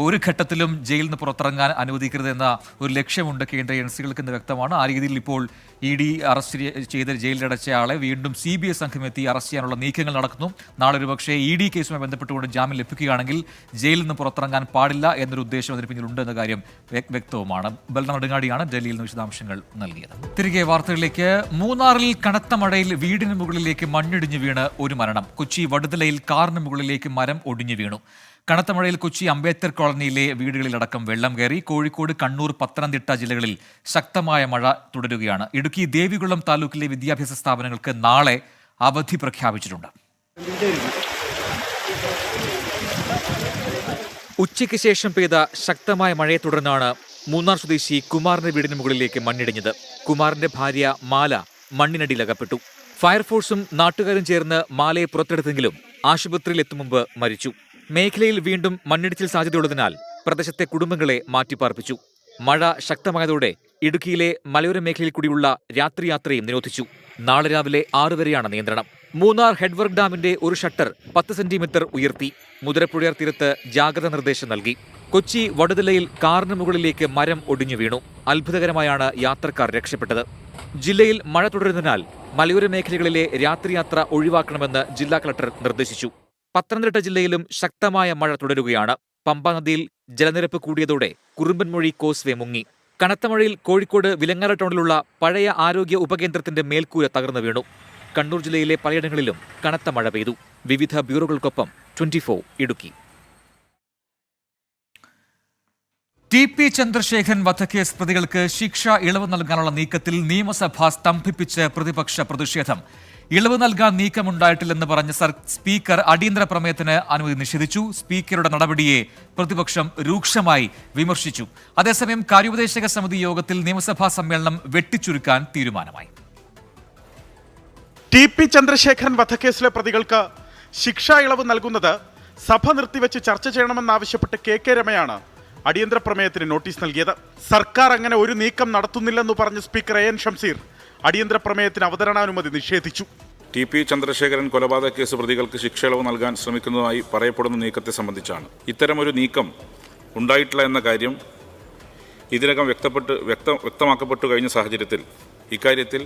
ഒരു ഘട്ടത്തിലും ജയിലിൽ നിന്ന് പുറത്തിറങ്ങാൻ അനുവദിക്കരുത് എന്ന ഒരു ലക്ഷ്യമുണ്ട് കേന്ദ്ര ഏജൻസികൾക്ക് എന്ന് വ്യക്തമാണ്. ആ രീതിയിൽ ഇപ്പോൾ ED അറസ്റ്റ് ചെയ്ത് ജയിലിലടച്ച ആളെ വീണ്ടും CBI സംഘം എത്തി അറസ്റ്റ് ചെയ്യാനുള്ള നീക്കങ്ങൾ നടക്കുന്നു. നാളെ ഒരുപക്ഷേ ED കേസുമായി ബന്ധപ്പെട്ടുകൊണ്ട് ജാമ്യം ലഭിക്കുകയാണെങ്കിൽ ജയിലിൽ നിന്ന് പുറത്തിറങ്ങാൻ പാടില്ല എന്നൊരു ഉദ്ദേശം അതിന് പിന്നിലുണ്ട് എന്ന കാര്യം വ്യക്തവുമാണ്. ബൽറാം നെടുങ്ങാടിയാണ് ഡൽഹിയിൽ നിന്ന് വിശദാംശങ്ങൾ നൽകിയത്. തിരികെ വാർത്തകളിലേക്ക്. മൂന്നാറിൽ കനത്ത മഴയിൽ വീടിന് മുകളിലേക്ക് മണ്ണിടിഞ്ഞു വീണ് ഒരു മരണം. കൊച്ചി വടുതലയിൽ കാറിന് മുകളിലേക്ക് മരം ഒടിഞ്ഞു വീണു. കനത്ത മഴയിൽ കൊച്ചി അംബേദ്കർ കോളനിയിലെ വീടുകളിലടക്കം വെള്ളം കയറി. കോഴിക്കോട്, കണ്ണൂർ, പത്തനംതിട്ട ജില്ലകളിൽ ശക്തമായ മഴ തുടരുകയാണ്. ഇടുക്കി ദേവികുളം താലൂക്കിലെ വിദ്യാഭ്യാസ സ്ഥാപനങ്ങൾക്ക് നാളെ അവധി പ്രഖ്യാപിച്ചിട്ടുണ്ട്. ഉച്ചയ്ക്ക് ശേഷം പെയ്ത ശക്തമായ മഴയെ തുടർന്നാണ് മൂന്നാർ സ്വദേശി കുമാറിന്റെ വീടിന് മുകളിലേക്ക് മണ്ണിടിഞ്ഞത്. കുമാറിന്റെ ഭാര്യ മാല മണ്ണിനടിയിലകപ്പെട്ടു. ഫയർഫോഴ്സും നാട്ടുകാരും ചേർന്ന് മാലയെ പുറത്തെടുത്തെങ്കിലും ആശുപത്രിയിൽ എത്തും മുമ്പ് മരിച്ചു. മേഖലയിൽ വീണ്ടും മണ്ണിടിച്ചിൽ സാധ്യതയുള്ളതിനാൽ പ്രദേശത്തെ കുടുംബങ്ങളെ മാറ്റിപ്പാർപ്പിച്ചു. മഴ ശക്തമായതോടെ ഇടുക്കിയിലെ മലയോര മേഖലയിൽ കൂടിയുള്ള രാത്രിയാത്രയും നിരോധിച്ചു. നാളെ രാവിലെ 6 വരെയാണ് നിയന്ത്രണം. മൂന്നാർ ഹെഡ്വർക്ക് ഡാമിന്റെ ഒരു ഷട്ടർ 10 സെന്റിമീറ്റർ ഉയർത്തി. മുതിരപ്പുഴയാർ തീരത്ത് ജാഗ്രതാ നിർദ്ദേശം നൽകി. കൊച്ചി വടുതലയിൽ കാറിന് മുകളിലേക്ക് മരം ഒടിഞ്ഞു വീണു. അത്ഭുതകരമായാണ് യാത്രക്കാർ രക്ഷപ്പെട്ടത്. ജില്ലയിൽ മഴ തുടരുന്നതിനാൽ മലയോര മേഖലകളിലെ രാത്രിയാത്ര ഒഴിവാക്കണമെന്ന് ജില്ലാ കളക്ടർ നിർദ്ദേശിച്ചു. പത്തനംതിട്ട ജില്ലയിലും ശക്തമായ മഴ തുടരുകയാണ്. പമ്പ നദിയിൽ ജലനിരപ്പ് കൂടിയതോടെ കുറുമ്പൻമൊഴി കോസ്വേ മുങ്ങി. കനത്ത മഴയിൽ കോഴിക്കോട് വിലങ്ങാട് ടൗണിലുള്ള പഴയ ആരോഗ്യ ഉപകേന്ദ്രത്തിന്റെ മേൽക്കൂര തകർന്നു വീണു. കണ്ണൂർ ജില്ലയിലെ പലയിടങ്ങളിലും കനത്ത മഴ പെയ്തു. വിവിധ ബ്യൂറോകൾക്കൊപ്പം 24 ഇടുക്കി. TP ചന്ദ്രശേഖരൻ വധക്കേസ് പ്രതികൾക്ക് ശിക്ഷ ഇളവ് നൽകാനുള്ള നീക്കത്തിൽ നിയമസഭ സ്തംഭിപ്പിച്ച് പ്രതിപക്ഷ പ്രതിഷേധം. ഇളവ് നൽകാൻ നീക്കമുണ്ടായിട്ടില്ലെന്ന് പറഞ്ഞ സ്പീക്കർ അടിയന്തര പ്രമേയത്തിന് അനുമതി നിഷേധിച്ചു. സ്പീക്കറുടെ നടപടിയെ പ്രതിപക്ഷം രൂക്ഷമായി വിമർശിച്ചു. അതേസമയം കാര്യോപദേശക സമിതി യോഗത്തിൽ നിയമസഭാ സമ്മേളനം വെട്ടിച്ചുരുക്കാൻ തീരുമാനമായി. TP ചന്ദ്രശേഖരൻ വധക്കേസിലെ പ്രതികൾക്ക് ശിക്ഷാ ഇളവ് നൽകുന്നത് സഭ നിർത്തിവെച്ച് ചർച്ച ചെയ്യണമെന്നാവശ്യപ്പെട്ട് KK രമയാണ് അടിയന്തര പ്രമേയത്തിന് നോട്ടീസ് നൽകിയത്. സർക്കാർ അങ്ങനെ ഒരു നീക്കം നടത്തുന്നില്ലെന്ന് പറഞ്ഞ സ്പീക്കർ AN ഷംസീർ അടിയന്തര പ്രമേയത്തിന് അവതരണാനുമതി നിഷേധിച്ചു. TP ചന്ദ്രശേഖരൻ കൊലപാതക കേസ് പ്രതികൾക്ക് ശിക്ഷ ഇളവ് നൽകാൻ ശ്രമിക്കുന്നതായി പറയപ്പെടുന്ന നീക്കത്തെ സംബന്ധിച്ചാണ്. ഇത്തരമൊരു നീക്കം ഉണ്ടായിട്ടില്ല എന്ന കാര്യം ഇതിനകം വ്യക്തമാക്കപ്പെട്ടു കഴിഞ്ഞ സാഹചര്യത്തിൽ ഇക്കാര്യത്തിൽ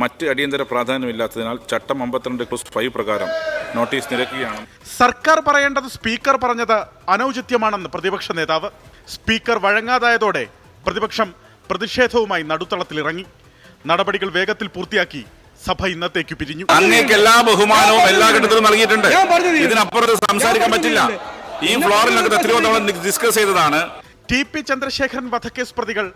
മറ്റ് അടിയന്തര പ്രാധാന്യമില്ലാത്തതിനാൽ ചട്ടം 52(5) പ്രകാരം നോട്ടീസ് നിരക്കുകയാണ്. സർക്കാർ പറയേണ്ടത് സ്പീക്കർ പറഞ്ഞത് അനൗചിത്യമാണെന്ന് പ്രതിപക്ഷ നേതാവ്. സ്പീക്കർ വഴങ്ങാതായതോടെ പ്രതിപക്ഷം പ്രതിഷേധവുമായി നടുത്തളത്തിലിറങ്ങി. നടപടികൾ വേഗത്തിൽ പൂർത്തിയാക്കി സഭ ഇന്നത്തേക്ക് പിരിഞ്ഞു. അങ്ങേക്ക് എല്ലാ ബഹുമാനവും എല്ലാ ഘട്ടത്തിലും നൽകിയിട്ടുണ്ട്. ഇതിനപ്പുറത്ത് സംസാരിക്കാൻ പറ്റില്ല. ഈ ഫ്ലോറിനകത്ത് എത്രയോ തവണ ഡിസ്കസ് ചെയ്തതാണ്. TP ചന്ദ്രശേഖരൻ വധക്കേസ് പ്രതികൾ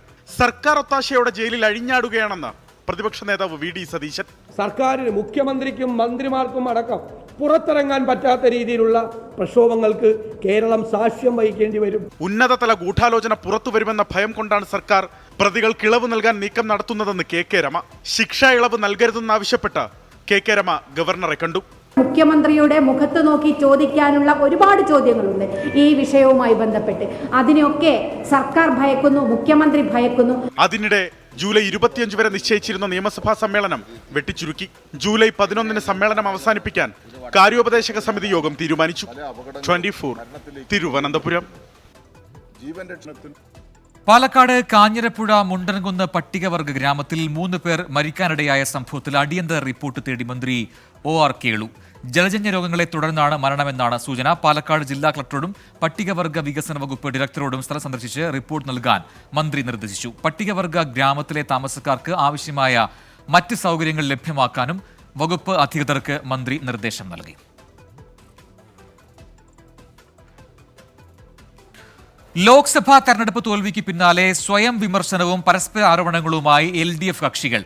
സർക്കാർ ഒത്താശയോടെ ജയിലിൽ അഴിഞ്ഞാടുകയാണെന്ന് പ്രതിപക്ഷ നേതാവ് VD സതീശൻ. സർക്കാരിന്, മുഖ്യമന്ത്രിക്കും മന്ത്രിമാർക്കും അടക്കം പുറത്തിറങ്ങാൻ പറ്റാത്ത രീതിയിലുള്ള പ്രക്ഷോഭങ്ങൾക്ക് കേരളം സാക്ഷ്യം വഹിക്കേണ്ടി വരും. ഉന്നതതല ഗൂഢാലോചന പുറത്തു വരുമെന്ന ഭയം കൊണ്ടാണ് സർക്കാർ പ്രതികൾക്ക് ഇളവ് നൽകാൻ നീക്കം നടത്തുന്നതെന്ന് KK രമ. ശിക്ഷാ ഇളവ് നൽകരുതെന്നാവശ്യപ്പെട്ട് KK രമ ഗവർണറെ കണ്ടു. മുഖ്യമന്ത്രിയുടെ മുഖത്ത് നോക്കി ചോദിക്കാനുള്ള ഒരുപാട് ചോദ്യങ്ങളുണ്ട് ഈ വിഷയവുമായി ബന്ധപ്പെട്ട്. അതിനെയൊക്കെ സർക്കാർ ഭയക്കുന്നു, മുഖ്യമന്ത്രി ഭയക്കുന്നു. അതിനിടെ ജൂലൈ 25 വരെ നിശ്ചയിച്ചിരുന്ന നിയമസഭാ സമ്മേളനം വെട്ടിച്ചുരുക്കി. ജൂലൈ 11 സമ്മേളനം അവസാനിപ്പിക്കാൻ കാര്യോപദേശക സമിതി യോഗം തീരുമാനിച്ചു. 24 തിരുവനന്തപുരം. പാലക്കാട് കാഞ്ഞിരപ്പുഴ മുണ്ടൻകുന്ന് പട്ടികവർഗ ഗ്രാമത്തിൽ 3 പേർ മരിക്കാനിടയായ സംഭവത്തിൽ അടിയന്തര റിപ്പോർട്ട് തേടി മന്ത്രി OR കേളു. ജലജന്യ രോഗങ്ങളെ തുടർന്നാണ് മരണമെന്നാണ് സൂചന. പാലക്കാട് ജില്ലാ കളക്ടറോടും പട്ടികവർഗ വികസന വകുപ്പ് ഡയറക്ടറോടും സ്ഥലം സന്ദർശിച്ച് റിപ്പോർട്ട് നൽകാൻ മന്ത്രി നിർദ്ദേശിച്ചു. പട്ടികവർഗ ഗ്രാമത്തിലെ താമസക്കാർക്ക് ആവശ്യമായ മറ്റ് സൗകര്യങ്ങൾ ലഭ്യമാക്കാനും വകുപ്പ് അധികൃതർക്ക് മന്ത്രി നിർദ്ദേശം നൽകി. ലോക്സഭാ തെരഞ്ഞെടുപ്പ് തോൽവിക്ക് പിന്നാലെ സ്വയം വിമർശനവും പരസ്പര ആരോപണങ്ങളുമായി LDF കക്ഷികൾ.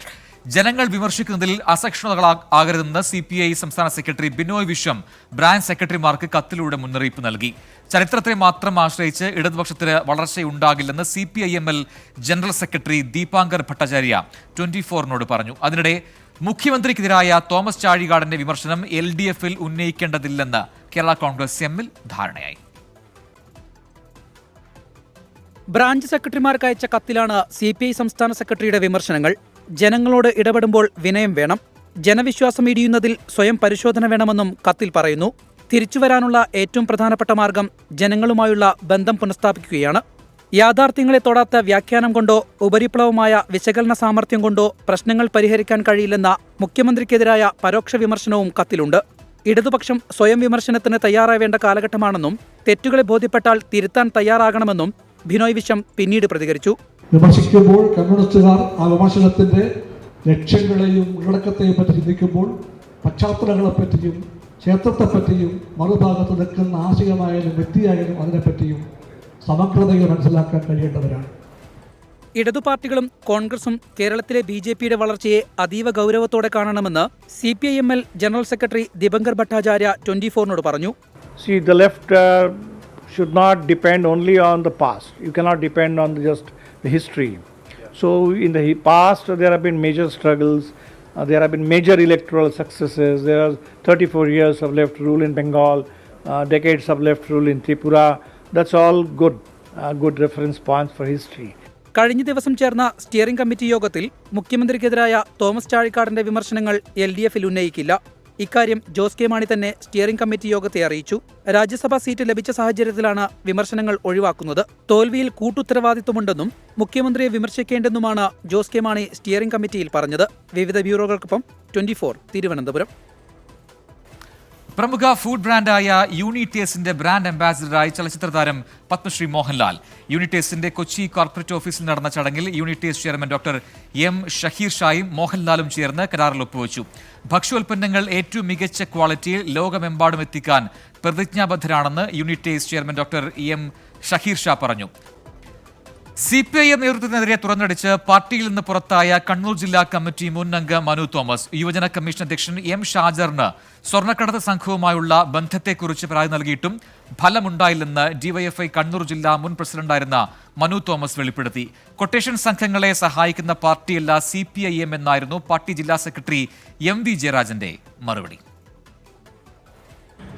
ജനങ്ങൾ വിമർശിക്കുന്നതിൽ അസഹിഷ്ണുതകളാകരുതെന്ന് CPI സംസ്ഥാന സെക്രട്ടറി ബിനോയ് വിശ്വം ബ്രാഞ്ച് സെക്രട്ടറിമാർക്ക് കത്തിലൂടെ മുന്നറിയിപ്പ് നൽകി. ചരിത്രത്തെ മാത്രം ആശ്രയിച്ച് ഇടതുപക്ഷത്തിന് വളർച്ചയുണ്ടാകില്ലെന്ന് CPIML general secretary Dipankar Bhattacharya 24-നോട് പറഞ്ഞു. അതിനിടെ മുഖ്യമന്ത്രിക്കെതിരായ തോമസ് ചാഴികാടന്റെ വിമർശനം LDFൽ ഉന്നയിക്കേണ്ടതില്ലെന്ന് കേരള കോൺഗ്രസ് എമ്മിൽ ധാരണയായി. ബ്രാഞ്ച് സെക്രട്ടറിമാർക്ക് അയച്ച കത്തിലാണ് CPI സംസ്ഥാന സെക്രട്ടറിയുടെ വിമർശനങ്ങൾ. ജനങ്ങളോട് ഇടപെടുമ്പോൾ വിനയം വേണം, ജനവിശ്വാസം ഇടിയുന്നതിൽ സ്വയം പരിശോധന വേണമെന്നും കത്തിൽ പറയുന്നു. തിരിച്ചുവരാനുള്ള ഏറ്റവും പ്രധാനപ്പെട്ട മാർഗം ജനങ്ങളുമായുള്ള ബന്ധം പുനഃസ്ഥാപിക്കുകയാണ്. യാഥാർത്ഥ്യങ്ങളെ തൊടാത്ത വ്യാഖ്യാനം കൊണ്ടോ ഉപരിപ്ലവമായ വിശകലന സാമർഥ്യം കൊണ്ടോ പ്രശ്നങ്ങൾ പരിഹരിക്കാൻ കഴിയില്ലെന്ന മുഖ്യമന്ത്രിക്കെതിരായ പരോക്ഷ വിമർശനവും കത്തിലുണ്ട്. ഇടതുപക്ഷം സ്വയം വിമർശനത്തിന് തയ്യാറാവേണ്ട കാലഘട്ടമാണെന്നും തെറ്റുകളെ ബോധ്യപ്പെട്ടാൽ തിരുത്താൻ തയ്യാറാകണമെന്നും ബിനോയ് വിശ്വം പിന്നീട് പ്രതികരിച്ചു. വിമർശിക്കുമ്പോൾ കമ്മ്യൂണിസ്റ്റുകാർ ആ വിമർശനത്തിന്റെ ലക്ഷ്യങ്ങളെയും ഉള്ളടക്കത്തെയും പറ്റി ചിന്തിക്കുമ്പോൾ പശ്ചാത്തലങ്ങളെപ്പറ്റിയും ക്ഷേത്രത്തെപ്പറ്റിയും മറുഭാഗത്ത് നിൽക്കുന്ന ആശയമായാലും വ്യക്തിയായാലും അതിനെപ്പറ്റിയും സമഗ്രതയിൽ മനസ്സിലാക്കാൻ കഴിയേണ്ടവരാണ്. ഇടതു പാർട്ടികളും കോൺഗ്രസും കേരളത്തിലെ BJPയുടെ വളർച്ചയെ അതീവ ഗൗരവത്തോടെ കാണണമെന്ന് CPIML general secretary Dipankar Bhattacharya 24-നോട് പറഞ്ഞു. See, the left should not depend only on the past. You cannot depend on just the history. So in the past there have been major struggles, there have been major electoral successes. There are 34 years of left rule in Bengal, decades of left rule in Tripura. That's all good reference points for history. കഴിഞ്ഞ ദിവസം ചേർന്ന സ്റ്റിയറിംഗ് കമ്മിറ്റി യോഗത്തിൽ മുഖ്യമന്ത്രിക്കെതിരായ തോമസ് ചാഴിക്കാടന്റെ വിമർശനങ്ങൾ LDFൽ ഉന്നയിക്കില്ല. ഇക്കാര്യം ജോസ് കെ മാണി തന്നെ സ്റ്റിയറിംഗ് കമ്മിറ്റി യോഗത്തെ അറിയിച്ചു. രാജ്യസഭാ സീറ്റ് ലഭിച്ച സാഹചര്യത്തിലാണ് വിമർശനങ്ങൾ ഒഴിവാക്കുന്നത്. തോൽവിയിൽ കൂട്ടുത്തരവാദിത്വമുണ്ടെന്നും മുഖ്യമന്ത്രിയെ വിമർശിക്കേണ്ടെന്നുമാണ് ജോസ് കെ മാണി സ്റ്റിയറിംഗ് കമ്മിറ്റിയിൽ പറഞ്ഞത്. വിവിധ ബ്യൂറോകൾക്കൊപ്പം 24 തിരുവനന്തപുരം. പ്രമുഖ ഫുഡ് ബ്രാൻഡായ യൂണിറ്റേഴ്സിന്റെ ബ്രാൻഡ് അംബാസിഡറായി ചലച്ചിത്ര താരം പത്മശ്രീ മോഹൻലാൽ. യൂണിറ്റേഴ്സിന്റെ കൊച്ചി കോർപ്പറേറ്റ് ഓഫീസിൽ നടന്ന ചടങ്ങിൽ യൂണിറ്റേഴ്സ് ചെയർമാൻ ഡോക്ടർ M ഷഹീർ ഷായും മോഹൻലാലും ചേർന്ന് കരാറിൽ ഒപ്പുവെച്ചു. ഭക്ഷ്യോൽപ്പന്നങ്ങൾ ഏറ്റവും മികച്ച ക്വാളിറ്റിയിൽ ലോകമെമ്പാടും എത്തിക്കാൻ പ്രതിജ്ഞാബദ്ധരാണെന്ന് യൂണിറ്റേഴ്സ് chairman doctor M Shaheer Shah പറഞ്ഞു. CPIM നേതൃത്വത്തിനെതിരെ തുറന്നടിച്ച് പാർട്ടിയിൽ നിന്ന് പുറത്തായ കണ്ണൂർ ജില്ലാ കമ്മിറ്റി മുൻ അംഗം മനു തോമസ്. യുവജന കമ്മീഷൻ അധ്യക്ഷൻ M ഷാജറിന് സ്വർണ്ണക്കടത്ത് സംഘവുമായുള്ള ബന്ധത്തെക്കുറിച്ച് പരാതി നൽകിയിട്ടും ഫലമുണ്ടായില്ലെന്ന് DYFI കണ്ണൂർ ജില്ലാ മുൻ പ്രസിഡന്റായിരുന്ന മനു തോമസ് വെളിപ്പെടുത്തി. കൊട്ടേഷൻ സംഘങ്ങളെ സഹായിക്കുന്ന പാർട്ടിയല്ല CPIM എന്നായിരുന്നു പാർട്ടി ജില്ലാ സെക്രട്ടറി MV ജയരാജന്റെ മറുപടി.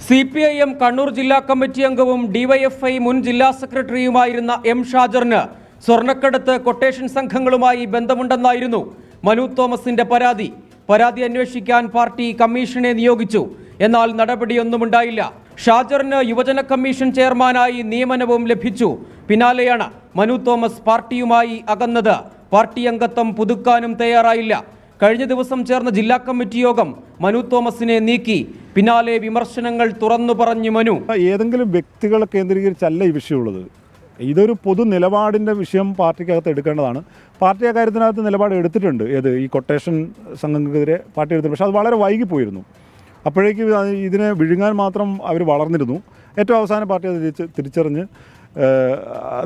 CPIM കണ്ണൂർ ജില്ലാ കമ്മിറ്റി അംഗവും DYFI മുൻ ജില്ലാ സെക്രട്ടറിയുമായിരുന്ന M ഷാജറിന് സ്വർണ്ണക്കടത്ത് കൊട്ടേഷൻ സംഘങ്ങളുമായി ബന്ധമുണ്ടെന്നായിരുന്നു മനു തോമസിന്റെ പരാതി അന്വേഷിക്കാൻ പാർട്ടി കമ്മീഷനെ നിയോഗിച്ചു. എന്നാൽ നടപടിയൊന്നുമുണ്ടായില്ല. ഷാജറിന് യുവജന കമ്മീഷൻ ചെയർമാനായി നിയമനവും ലഭിച്ചു. പിന്നാലെയാണ് മനു തോമസ് പാർട്ടിയുമായി അകന്നത്. പാർട്ടി അംഗത്വം പുതുക്കാനും തയ്യാറായില്ല. കഴിഞ്ഞ ദിവസം ചേർന്ന ജില്ലാ കമ്മിറ്റി യോഗം മനു തോമസിനെ നീക്കി. പിന്നാലെ വിമർശനങ്ങൾ തുറന്നു പറഞ്ഞു മനു. ഏതെങ്കിലും വ്യക്തികളെ കേന്ദ്രീകരിച്ചല്ല ഈ വിഷയമുള്ളത്. ഇതൊരു പൊതു നിലപാടിൻ്റെ വിഷയം പാർട്ടിക്കകത്ത് എടുക്കേണ്ടതാണ്. പാർട്ടി ആ കാര്യത്തിനകത്ത് നിലപാട് എടുത്തിട്ടുണ്ട്. ഈ കൊട്ടേഷൻ സംഘങ്ങൾക്കെതിരെ പാർട്ടി എടുത്തിട്ടുണ്ട്. പക്ഷേ അത് വളരെ വൈകിപ്പോയിരുന്നു. അപ്പോഴേക്കും ഇതിനെ വിഴുങ്ങാൻ മാത്രം അവർ വളർന്നിരുന്നു. ഏറ്റവും അവസാനം പാർട്ടി അത് തിരിച്ചറിഞ്ഞ്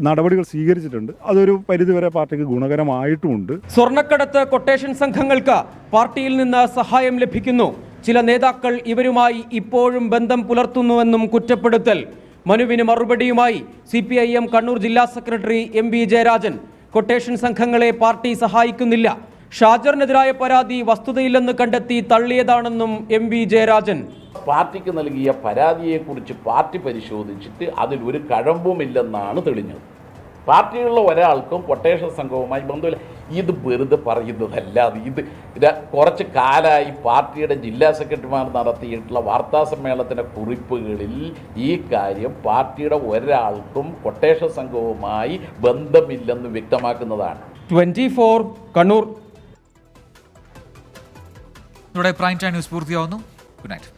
നടപടികൾ സ്വീകരിച്ചിട്ടുണ്ട്. അതൊരു പരിധിവരെ പാർട്ടിക്ക് ഗുണകരമായിട്ടുമുണ്ട്. സ്വർണ്ണക്കടത്ത് കൊട്ടേഷൻ സംഘങ്ങൾക്ക് പാർട്ടിയിൽ നിന്ന് സഹായം ലഭിക്കുന്നു. ചില നേതാക്കൾ ഇവരുമായി ഇപ്പോഴും ബന്ധം പുലർത്തുന്നുവെന്നും കുറ്റപ്പെടുത്തൽ. മനുവിന് മറുപടിയുമായി CPIM കണ്ണൂർ ജില്ലാ സെക്രട്ടറി MV ജയരാജൻ. കൊട്ടേഷൻ സംഘങ്ങളെ പാർട്ടി സഹായിക്കുന്നില്ല. ഷാജറിനെതിരായ പരാതി വസ്തുതയില്ലെന്ന് കണ്ടെത്തി തള്ളിയതാണെന്നും MV ജയരാജൻ. പാർട്ടിക്ക് നൽകിയ പരാതിയെക്കുറിച്ച് പാർട്ടി പരിശോധിച്ചിട്ട് അതിലൊരു കഴമ്പുമില്ലെന്നാണ് തെളിഞ്ഞത്. പാർട്ടിയിലുള്ള ഒരാൾക്കും കൊട്ടേഷൻ സംഘവുമായി ബന്ധമില്ല. ഇത് വെറുതെ പറയുന്നതല്ല. ഇത് കുറച്ച് കാലമായി പാർട്ടിയുടെ ജില്ലാ സെക്രട്ടറിമാർ നടത്തിയിട്ടുള്ള വാർത്താ സമ്മേളനത്തിൻ്റെ കുറിപ്പുകളിൽ ഈ കാര്യം പാർട്ടിയുടെ ഒരാൾക്കും കൊട്ടേഷൻ സംഘവുമായി ബന്ധമില്ലെന്ന് വ്യക്തമാക്കുന്നതാണ്. 24 കണ്ണൂർ. ഇവിടെ പ്രൈം ടൈം ന്യൂസ് പൂർത്തിയാവുന്നു. Good night.